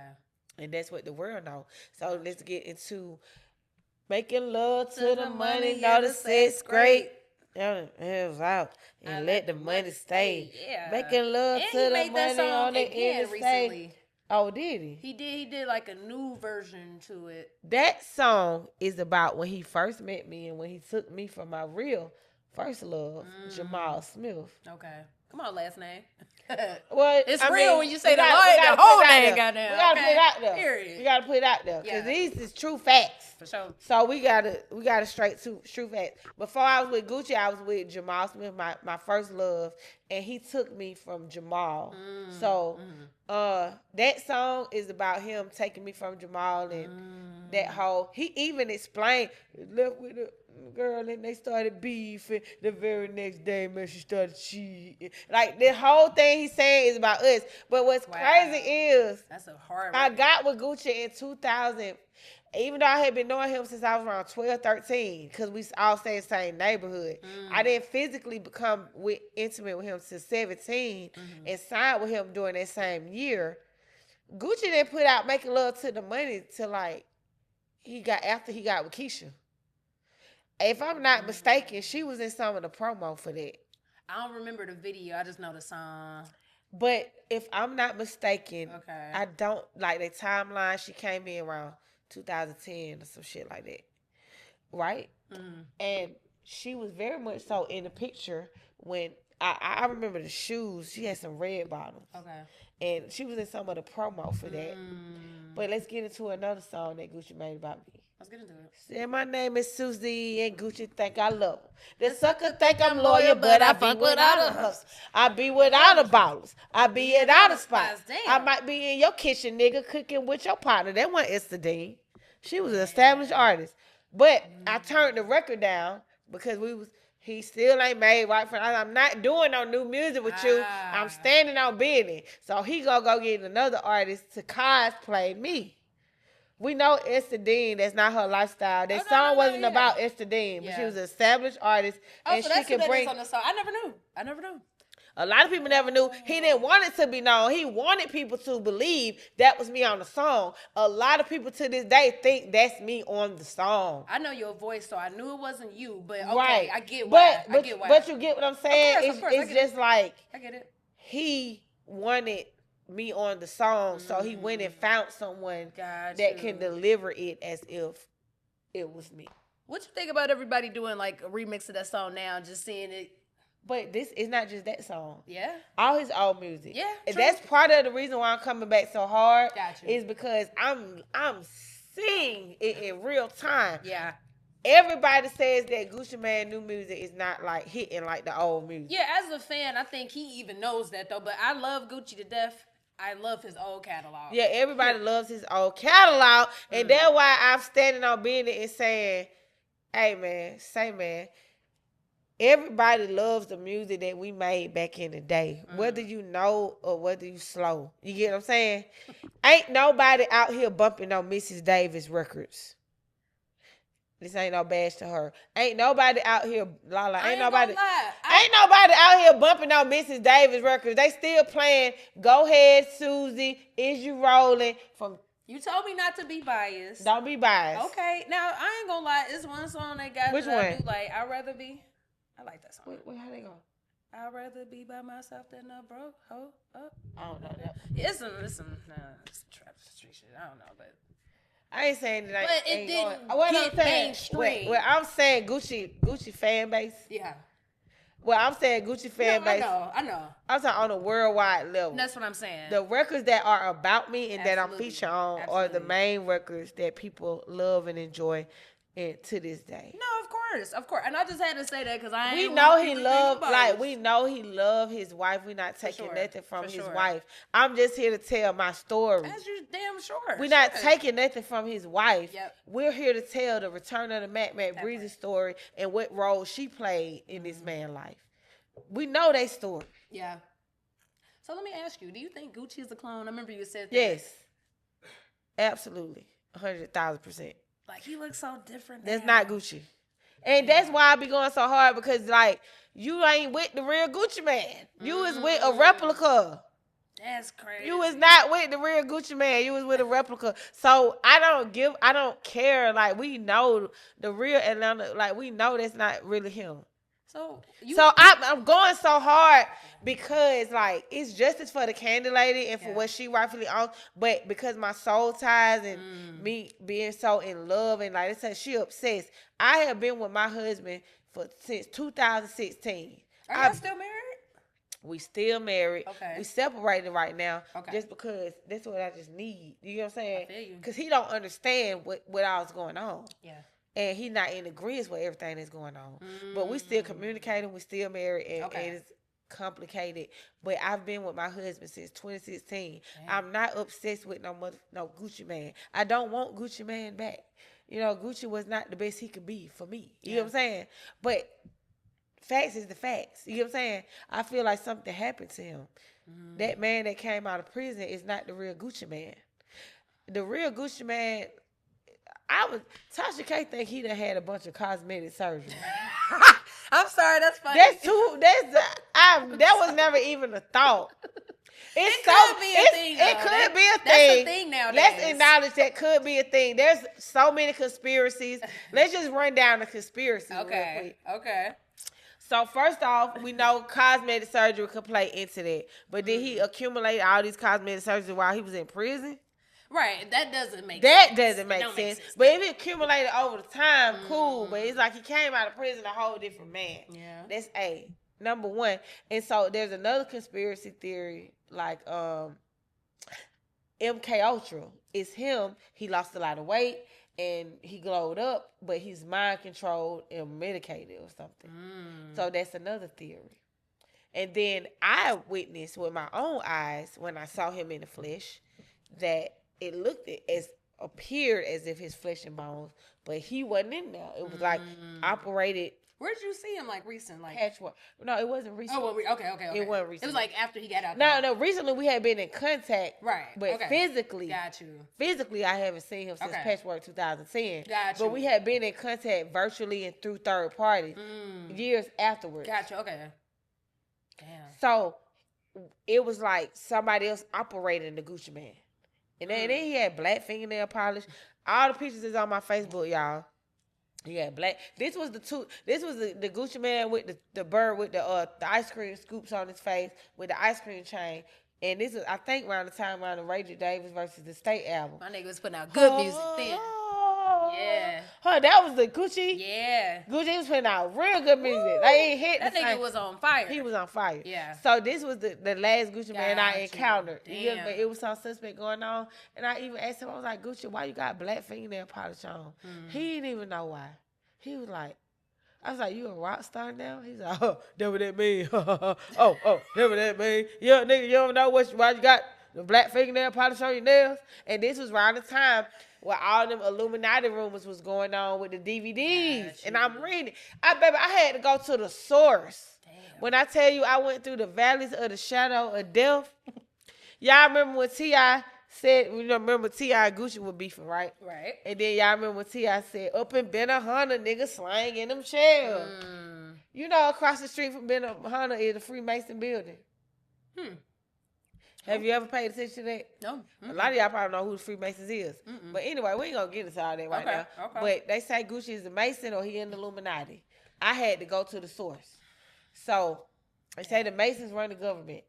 And that's what the world know. So let's get into making love to the money, know the sex great. Hands out and let the money stay. Yeah. Making love And to he the made that money song on the again interstate. recently. Oh, did he? He did like a new version to it. That song is about when he first met me and when he took me for my real first love, Jamal Smith. Okay. Come on, last name. Well, It's I real mean, when you say we the gotta whole put it out name, there. goddamn. We gotta okay? put it out there. Period. We gotta put it out there because Yeah. these is true facts. For sure. So we gotta straight to true facts. Before I was with Gucci, I was with Jamal Smith, my first love, and he took me from Jamal. So that song is about him taking me from Jamal, and that whole, he even explained, left with a girl and they started beefing. The very next day, man, she started cheating. Like, the whole thing he's saying is about us. But what's crazy is, that's a hard I one. got with Gucci in 2000, even though I had been knowing him since I was around 12, 13, because we all stay in the same neighborhood. I didn't physically become intimate with him till 17 and signed with him during that same year. Gucci didn't put out Making Love to the Money till like after he got with Keyshia. If I'm not mistaken, she was in some of the promo for that. I don't remember the video. I just know the song. But if I'm not mistaken, Okay. I don't like the timeline. She came in around 2010 or some shit like that, right? And she was very much so in the picture when I remember the shoes. She had some red bottoms. Okay. And she was in some of the promo for that. But let's get into another song that Gucci made about me. Let's get into it. Say my name is Susie and Gucci think I love him. The sucker think I'm loyal, but I be without a hustle. I be without a ballers. I be without a spots. I might be in your kitchen, nigga, cooking with your partner. That wasn't Esther Dean. She was an established artist. But I turned the record down because he still ain't made right for. I'm not doing no new music with you. I'm standing on business. So he gonna go get another artist to cosplay me. We know Esther Dean, that's not her lifestyle. That song wasn't about Esther Dean, but she was an established artist. Oh, and so she that's can who that bring. is on the song. I never knew. A lot of people never knew. He didn't want it to be known. He wanted people to believe that was me on the song. A lot of people to this day think that's me on the song. I know your voice, so I knew it wasn't you. But okay, Right. I get why. I get why. But you get what I'm saying? Of course, It's just like I get it. he wanted me on the song, so he went and found someone that can deliver it as if it was me. What you think about everybody doing like a remix of that song now, just seeing it? But this is not just that song. Yeah. All his old music. Yeah, And true. that's part of the reason why I'm coming back so hard. Gotcha. Is because I'm seeing it in real time. Yeah. Everybody says that Gucci Mane new music is not like hitting like the old music. Yeah, as a fan, I think he even knows that though. But I love Gucci to death. I love his old catalog. Yeah, everybody loves his old catalog. And that's why I'm standing on business and saying, hey man, everybody loves the music that we made back in the day. Whether you know or whether you slow. You get what I'm saying? Ain't nobody out here bumping on Mrs. Davis records. This ain't no badge to her. Ain't nobody out here, Lalaa. Ain't nobody out here bumping on Mrs. Davis records. They still playing Go Ahead, Susie, Is You Rolling from. You told me not to be biased. Don't be biased. Okay, now I ain't gonna lie. It's one song they got. Which that I one? do like. I'd rather be. I like that song. Wait, how they go? I'd rather be by myself than a broke hoe up. I don't know that. It's some trap street shit. I don't know, but I ain't saying that. But it ain't didn't going. What get I'm saying, mainstream. Well, I'm saying Gucci fan base. yeah. Well, I'm saying Gucci fan No, base. I know. I'm talking on a worldwide level. That's what I'm saying. The records that are about me and that I'm Absolutely. featured on are the main records that people love and enjoy and to this day. No, of course. And I just had to say that because We know he loved, like, we know he loved his wife. We're not taking sure. nothing from For his sure. wife. I'm just here to tell my story. As you damn sure. We're not Sure. taking nothing from his wife. Yep. We're here to tell the return of the Mac Bre-Z story and what role she played in this man's life. We know their story. Yeah. So let me ask you, do you think Gucci is a clone? I remember you said that. Yes. Absolutely. 100,000%. Like, he looks so different That's now. not Gucci. And that's why I be going so hard because, like, you ain't with the real Gucci man. You is with a replica. That's crazy. You was not with the real Gucci man. You was with a replica. So I don't care. Like, we know the real Atlanta, like, we know that's not really him. So I'm going so hard because, like, it's justice for the Kandi Lady and for what she rightfully owns, but because my soul ties and me being so in love and, like, it's she obsessed. I have been with my husband since 2016. Are y'all still married? We still married. Okay. We separated right now. Okay. Just because that's what I just need. You know what I'm saying? I feel you. Because he don't understand what all is going on. Yeah. And he not in agreement with everything that's going on. But we still communicating. We still married. And it's complicated. But I've been with my husband since 2016. I'm not obsessed with no Gucci man. I don't want Gucci man back. You know, Gucci was not the best he could be for me. You know what I'm saying? But facts is the facts. You know what I'm saying? I feel like something happened to him. That man that came out of prison is not the real Gucci man. The real Gucci man, Tasha K think he done had a bunch of cosmetic surgery. I'm sorry, that's funny. That was never even a thought. It could be a thing. It could be a thing. That's a thing nowadays. Let's acknowledge that could be a thing. There's so many conspiracies. Let's just run down the conspiracies real quick. Okay. So first off, we know cosmetic surgery could play into that. But did he accumulate all these cosmetic surgeries while he was in prison? Right, that doesn't make sense. But if it accumulated over the time, cool. But it's like he came out of prison a whole different man. Yeah. That's number one. And so there's another conspiracy theory, like MK Ultra. It's him. He lost a lot of weight and he glowed up, but he's mind controlled and medicated or something. So that's another theory. And then I witnessed with my own eyes when I saw him in the flesh that it appeared as if his flesh and bones, but he wasn't in there. It was like operated. Where'd you see him recent? Patchwork. No, it wasn't recent. Oh, okay. It wasn't recent. It was after he got out. No. Recently we had been in contact. Right. But physically. Got you. Physically, I haven't seen him since Patchwork 2010. Got you. But we had been in contact virtually and through third parties years afterwards. Got you. Okay. Damn. So it was like somebody else operating the Gucci man. And then he had black fingernail polish. All the pictures is on my Facebook, y'all. He had black. This was the Gucci man with the bird with the ice cream scoops on his face with the ice cream chain. And this is, I think, around the time around the Ray Davis versus the State album. My nigga was putting out good music then. Yeah. That was the Gucci. Yeah. Gucci was putting out real good music. They ain't hit that nigga was on fire. He was on fire. Yeah. So this was the last Gucci man I encountered. Damn. But it was some suspect going on. And I even asked him, I was like, Gucci, why you got black fingernail polish on? He didn't even know why. He was like, I was like, you a rock star now? He's like, that what that mean? that what that mean? Yeah, nigga, you don't know why you got the black fingernail polish on your nails? And this was around the time where all them Illuminati rumors was going on with the DVDs. And I'm reading. I had to go to the source. Damn. When I tell you I went through the valleys of the shadow of death, y'all remember when T.I. said, remember T.I. and Gucci were beefing, right? Right. And then y'all remember when T.I. said, up in Benahana, nigga slang in them chairs. You know, across the street from Benahana is the Freemason building. Have you ever paid attention to that? No. A lot of y'all probably know who the Freemasons is. But anyway, we ain't gonna get into all that right now. Okay. But they say Gucci is a Mason or he in the Illuminati. I had to go to the source. So they say the Masons run the government.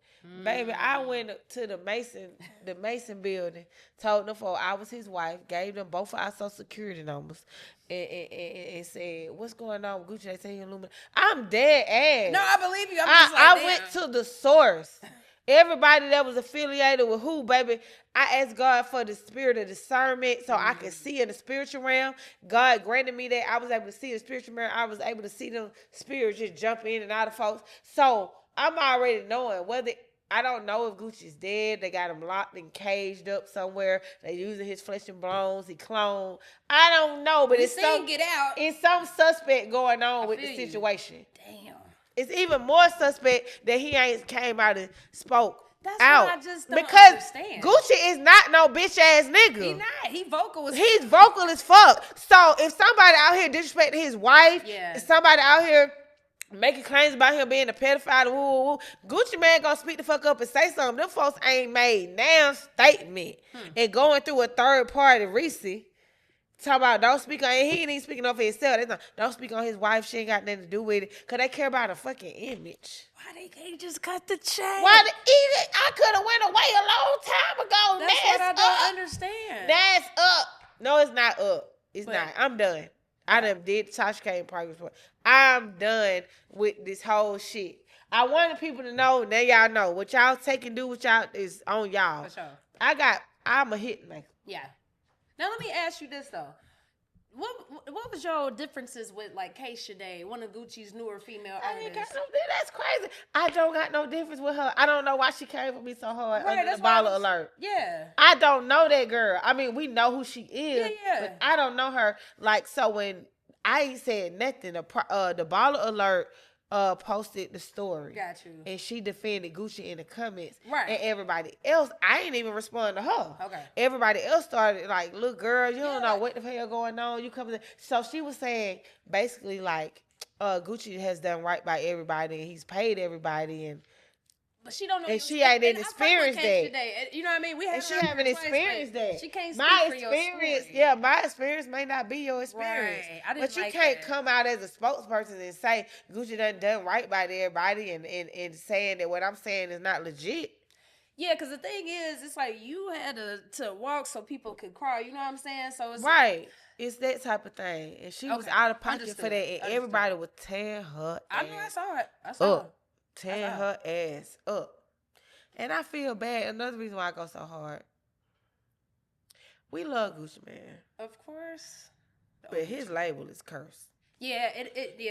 Baby, I went to the Mason building, told them for I was his wife, gave them both of our social security numbers, and said, what's going on with Gucci? They say he Illuminati. I'm dead ass. No, I believe you. I went to the source. Everybody that was affiliated with who, baby, I asked God for the spirit of discernment so I could see in the spiritual realm. God granted me that. I was able to see the spiritual realm. I was able to see them spirits just jump in and out of folks. So I'm already knowing whether, I don't know if Gucci's dead. They got him locked and caged up somewhere. They using his flesh and bones. He cloned. I don't know, but it's some suspect going on with the situation. Damn. It's even more suspect that he ain't came out and spoke out. What I just don't because understand. Gucci is not no bitch ass nigga. He not. He's vocal as fuck. So if somebody out here disrespecting his wife, somebody out here making claims about him being a pedophile, Gucci man gonna speak the fuck up and say something. Them folks ain't made now statement and going through a third party receipt. Talk about don't speak on, and he ain't even speaking on for himself. Don't speak on his wife. She ain't got nothing to do with it. Cause they care about a fucking image. Why they can't just cut the check? I could have went away a long time ago. That's what I don't understand. That's up. No, it's not up. It's not. I'm done. I done did Tasha K progress. I'm done with this whole shit. I wanted people to know. Now y'all know what y'all take and do. What y'all is on y'all. For sure. I'm a hit maker. Yeah. Now let me ask you this though. What was your differences with like K Shiday, one of Gucci's newer female artists? That's crazy. I don't got no difference with her. I don't know why she came for me so hard Right, under the baller alert. Yeah. I don't know that girl. I mean, we know who she is, Yeah. but I don't know her. Like, so when I ain't said nothing, the baller alert posted the story. Got you. And she defended Gucci in the comments. Right. And everybody else, I ain't even respond to her. Okay. Everybody else started like, look, girl, you don't know what the hell going on. You coming. So she was saying basically like, Gucci has done right by everybody and he's paid everybody and. But she don't know. And she ain't experienced that. You know what I mean? And she haven't experienced that. She can't speak my for experience, your story. my experience may not be your experience. Right. I didn't But you like can't that. come out as a spokesperson and say Gucci done right by everybody and saying that what I'm saying is not legit. Yeah, because the thing is, it's like you had to walk so people could crawl. You know what I'm saying? So it's right. It's that type of thing. And she was out of pocket for that. And everybody was tearing her I know, I saw it. I saw up. it. Tearing her ass up. And I feel bad. Another reason why I go so hard. We love Gucci Man. Of course. But his label is cursed. Yeah,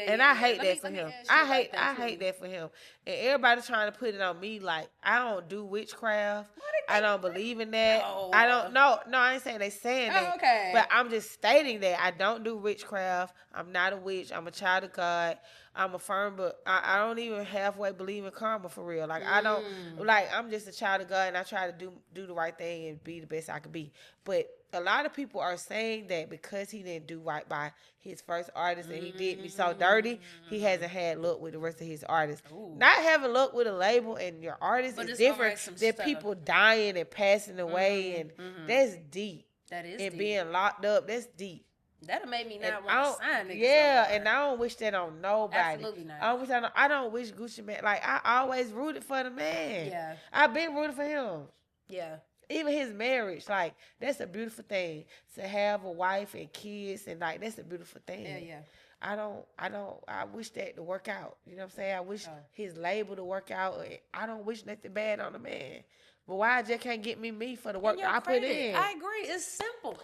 and I hate that for him. I hate that for him. And everybody trying to put it on me like I don't do witchcraft. I don't believe in that. No. I don't know. No, I ain't saying they saying that. Okay. But I'm just stating that I don't do witchcraft. I'm not a witch. I'm a child of God. I'm a firm, but I don't even halfway believe in karma for real. Like I don't like I'm just a child of God and I try to do the right thing and be the best I could be. But a lot of people are saying that because he didn't do right by his first artist and he did me so dirty, he hasn't had luck with the rest of his artists. Ooh. Not having luck with a label and your artist is different than people dying and passing away, and that's deep. That is and deep. Being locked up, that's deep. That'll make me not want to sign niggas. Yeah, and I don't wish that on nobody. Absolutely not. I don't wish Gucci Man. Like I always rooted for the man. Yeah, I've been rooting for him. Yeah. Even his marriage, like that's a beautiful thing to have a wife and kids, and like that's a beautiful thing. Yeah. I wish that to work out. You know what I'm saying? I wish his label to work out. I don't wish nothing bad on the man. But why I just can't get me for the work I put in? I agree. It's simple.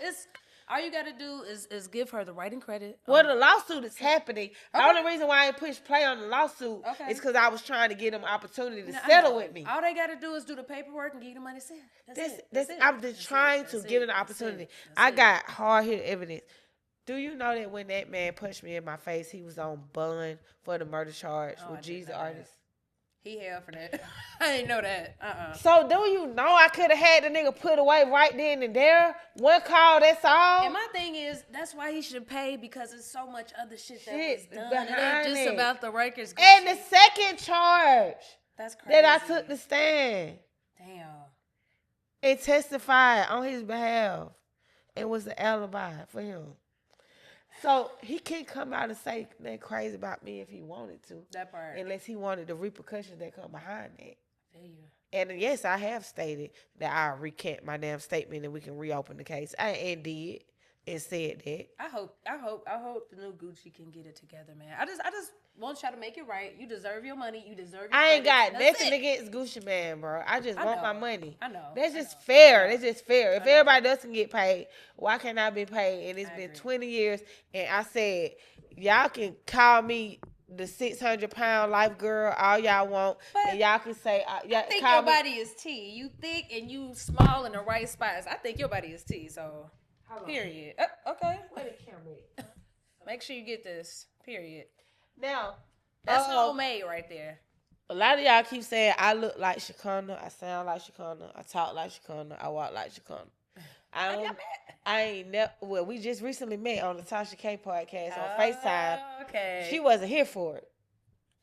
All you got to do is give her the right and credit. Well, the lawsuit is happening. The only reason why I ain't pushed play on the lawsuit is because I was trying to get them opportunity to settle with me. All they got to do is do the paperwork and give you the money. That's it. I'm just trying to give them the opportunity. I got hard-hitted evidence. Do you know that when that man punched me in my face, he was on bond for the murder charge with Jesus artist? He held for that. I didn't know that. So do you know I could have had the nigga put away right then and there? One call, that's all. And my thing is, that's why he should pay, because there's so much other shit that was done. It ain't just about the records. And the second charge that's crazy. that I took the stand. Damn. And testified on his behalf. It was the alibi for him. So he can't come out and say that crazy about me if he wanted to. That part. Unless he wanted the repercussions that come behind that. And yes, I have stated that I'll recant my damn statement and we can reopen the case. I did and said that. I hope the new Gucci can get it together, man. I just want y'all to make it right. You deserve your money. You deserve your I ain't got nothing against Gucci Man, bro. I just want my money. I know. That's just fair. That's just fair. If everybody doesn't get paid, why can't I be paid? And it's been 20 years, and I said, y'all can call me the 600-pound life girl all y'all want, and y'all can say, I think your body is T. You thick and you small in the right spots. I think your body is T, so... Period. Okay. Where the camera at? Make sure you get this. Period. Now, that's homemade right there. A lot of y'all keep saying I look like Shekinah, I sound like Shekinah, I talk like Shekinah, I walk like Shekinah. I ain't never. Well, we just recently met on the Tasha K podcast on FaceTime. Okay. She wasn't here for it.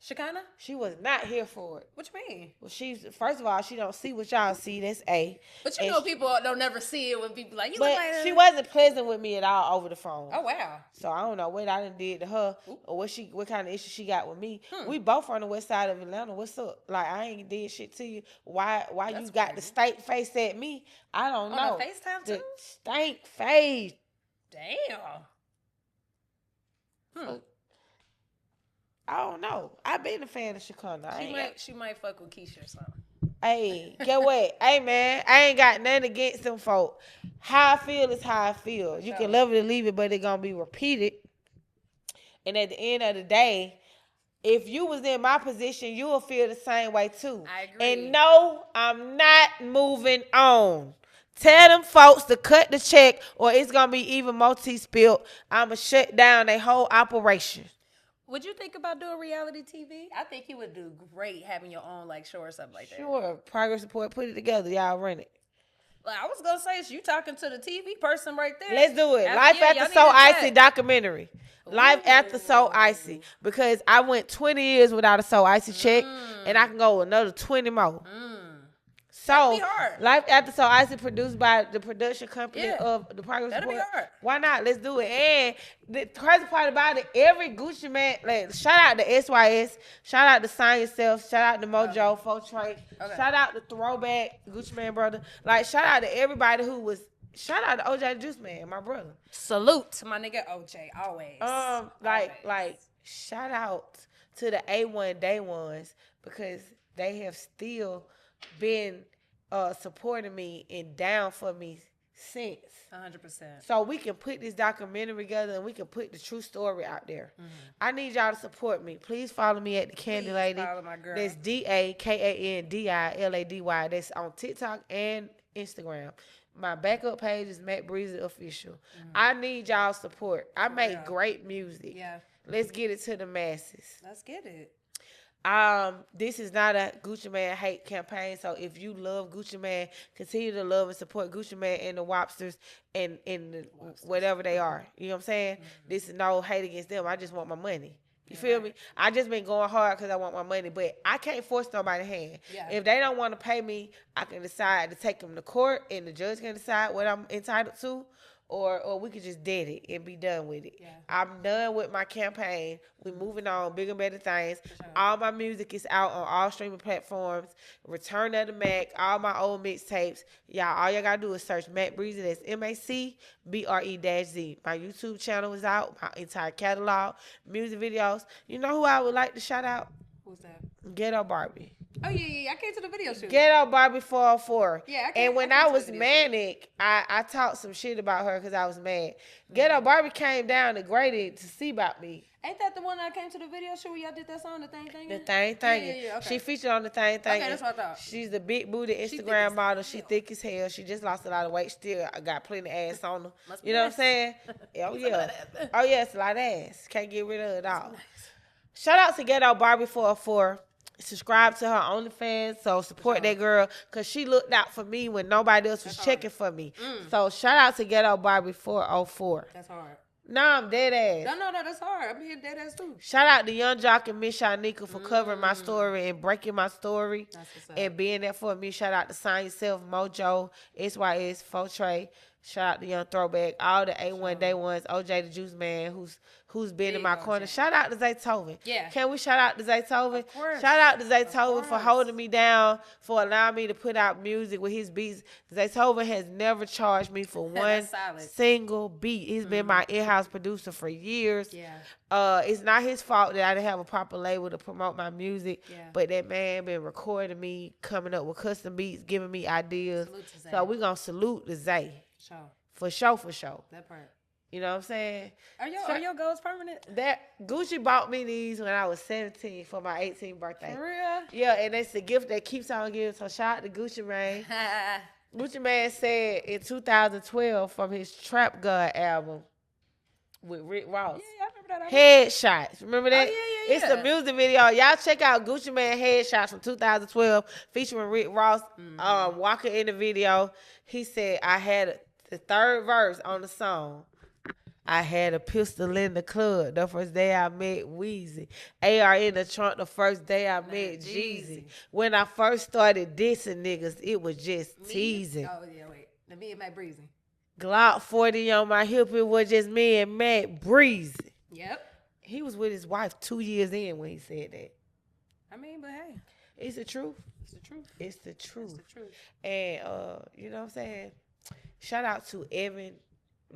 Shekinah? She was not here for it. What you mean? Well, first of all, she don't see what y'all see. That's A. But you know, people don't never see it when people like, you but look like she wasn't pleasant with me at all over the phone. Oh, wow. So I don't know what I done did to her or what kind of issue she got with me. We both on the west side of Atlanta. What's up? Like, I ain't did shit to you. Why that's you got the stank face at me? I don't know. On FaceTime too? The stank face. Damn. I don't know. I've been a fan of Shekinah. She might fuck with Keyshia or something. Hey, get what? Hey, man, I ain't got nothing against them folk. How I feel is how I feel. You can love it or leave it, but it's going to be repeated. And at the end of the day, if you was in my position, you will feel the same way too. I agree. And no, I'm not moving on. Tell them folks to cut the check or it's going to be even more tea spilled. I'm going to shut down their whole operation. Would you think about doing reality TV? I think you would do great having your own like show or something like that. Sure. Progress report, put it together. Y'all run it. Like, I was going to say, it's you talking to the TV person right there. Let's do it. Life After So Icy documentary. Life After So Icy. Because I went 20 years without a So Icy check, and I can go another 20 more. So, Life After So Icy produced by the production company of the Progress That'll Report. be hard. Why not? Let's do it. And the crazy part about it, every Gucci man, like, shout out to SYS, shout out to Sign Yourself, shout out to Mojo, Fortray, shout out to Throwback, Gucci Man brother. Like, shout out to everybody who was, shout out to OJ the Juice Man, my brother. Salute to my nigga OJ, always. Like, shout out to the A1 Day Ones because they have still been supporting me and down for me since. 100%. So we can put this documentary together and we can put the true story out there. I need y'all to support me. Please follow me at the Kandi Lady. Follow my girl. That's DAKANDILADY. That's on TikTok and Instagram. My backup page is Mac Bre-Z Official. I need y'all support. I make great music. Yeah. Let's get it to the masses. Let's get it. This is not a Gucci Man hate campaign. So if you love Gucci Man, continue to love and support Gucci Man and the Wobsters and the, whatever they are. You know what I'm saying? This is no hate against them. I just want my money. You feel me? I just been going hard because I want my money, but I can't force nobody's hand. Yeah. If they don't want to pay me, I can decide to take them to court and the judge can decide what I'm entitled to. Or we could just dead it and be done with it. Yeah. I'm done with my campaign. We moving on, bigger and better things. All my music is out on all streaming platforms. Return of the Mac, all my old mixtapes. All y'all gotta do is search Mac Bre-Z. That's MacBre-Z. My YouTube channel is out. My entire catalog, music videos. You know who I would like to shout out? Who's that? Ghetto Barbie. Oh, yeah. I came to the video shoot. Ghetto Barbie 404. Yeah, and when I was manic, I talked some shit about her because I was mad. Ghetto Barbie came down to Grady to see about me. Ain't that the one that came to the video shoot where y'all did that song, The Thing Thing? The Thing Thing. Yeah, okay. She featured on The Thing Thing. Okay, that's what I thought. She's the big booty Instagram model. She thick as hell. She just lost a lot of weight. Still got plenty of ass on her. You know what I'm saying? Oh, yeah. Oh, yeah, it's a lot of ass. Can't get rid of it all. Nice. Shout out to Ghetto Barbie 404. Subscribe to her OnlyFans, so support that girl because she looked out for me when nobody else was checking for me. So shout out to Ghetto Barbie 404. That's hard. No, I'm dead ass. No, that's hard. I'm being dead ass too. Shout out to Young Jock and Miss Shanika for covering my story and breaking my story and being there for me. Shout out to Sign Yourself, Mojo, SYS, Fortray. Shout out to Young Throwback, all the A1 Day Ones, OJ the Juice Man, who's been in my corner. Shout out to Zaytoven. Yeah. Can we shout out to Zaytoven? Of course. Shout out to Zaytoven for holding me down, for allowing me to put out music with his beats. Zaytoven has never charged me for one single beat. He's been my in-house producer for years. Yeah. It's not his fault that I didn't have a proper label to promote my music, but that man been recording me, coming up with custom beats, giving me ideas. So we're going to salute the Zay. For sure. That part. You know what I'm saying? Are your goals permanent? That Gucci bought me these when I was 17 for my 18th birthday. For real? Yeah, and it's a gift that keeps on giving. So shout out to Gucci Man. Gucci Man said in 2012 from his Trap God album with Rick Ross. Yeah, I remember that album. Headshots. Remember that? Oh, yeah. It's a music video. Y'all check out Gucci Man Headshots from 2012 featuring Rick Ross walking in the video. He said, I had the third verse on the song. I had a pistol in the club the first day I met Weezy. AR in the trunk the first day I met Jeezy. When I first started dissing niggas, it was just teasing. Oh, yeah, wait. Me and Mac Bre-Z. Glock 40 on my hip, it was just me and Mac Bre-Z. Yep. He was with his wife 2 years in when he said that. I mean, but hey. It's the truth. It's the truth. It's the truth. It's the truth. And, you know what I'm saying? Shout out to Evan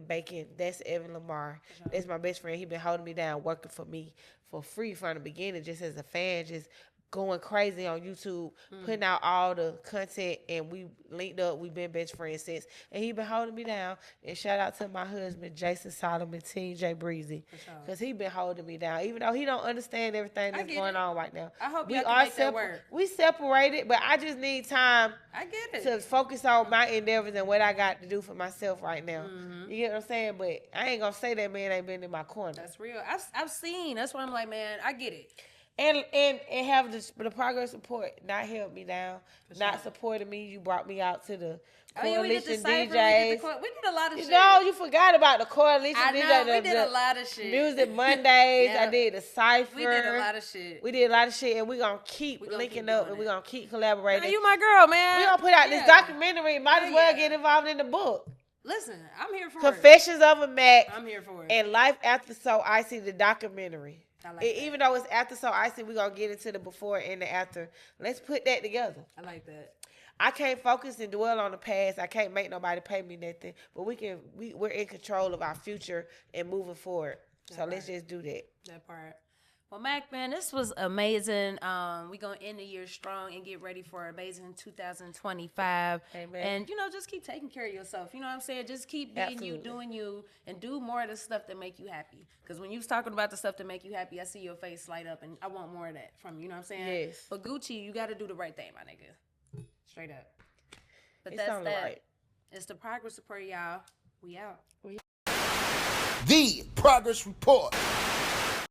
Bacon. That's Evan Lamar. That's my best friend. He been holding me down, working for me for free from the beginning, just as a fan, just going crazy on YouTube, putting out all the content, and we linked up. We've been best friends since, and he been holding me down. And shout out to my husband, Jason Solomon, Team J Bre-Z, because he been holding me down, even though he don't understand everything that's going on right now. I hope y'all can make that work. We separated, but I just need time. I get it. To focus on my endeavors and what I got to do for myself right now. You get what I'm saying? But I ain't gonna say that man ain't been in my corner. That's real. I've seen. That's why I'm like, man, I get it. And have the progress report not held me down, not supporting me. You brought me out to the coalition DJs. We did a lot of shit. No, you forgot about the coalition DJs. We did a lot of shit. Music Mondays. Yeah. I did the Cypher. We did a lot of shit. And we're going to keep linking up and we're going to keep collaborating. Man, you my girl, man. We're going to put out this documentary. Might as well get involved in the book. Listen, I'm here for Confessions of a Mac. I'm here for it. And Life After So Icy, the documentary. I like that. Even though it's after So Icy, we're going to get into the before and the after. Let's put that together. I like that. I can't focus and dwell on the past. I can't make nobody pay me nothing. But we're in control of our future and moving forward. So let's just do that. That part. Well, Mac, man, this was amazing. We're going to end the year strong and get ready for an amazing 2025. Amen. And, just keep taking care of yourself. You know what I'm saying? Just keep being you, doing you, and do more of the stuff that make you happy. Because when you was talking about the stuff that make you happy, I see your face light up, and I want more of that from you. You know what I'm saying? Yes. But Gucci, you got to do the right thing, my nigga. Straight up. But It's that's that. right. It's the Progress Report, y'all. We out. The Progress Report.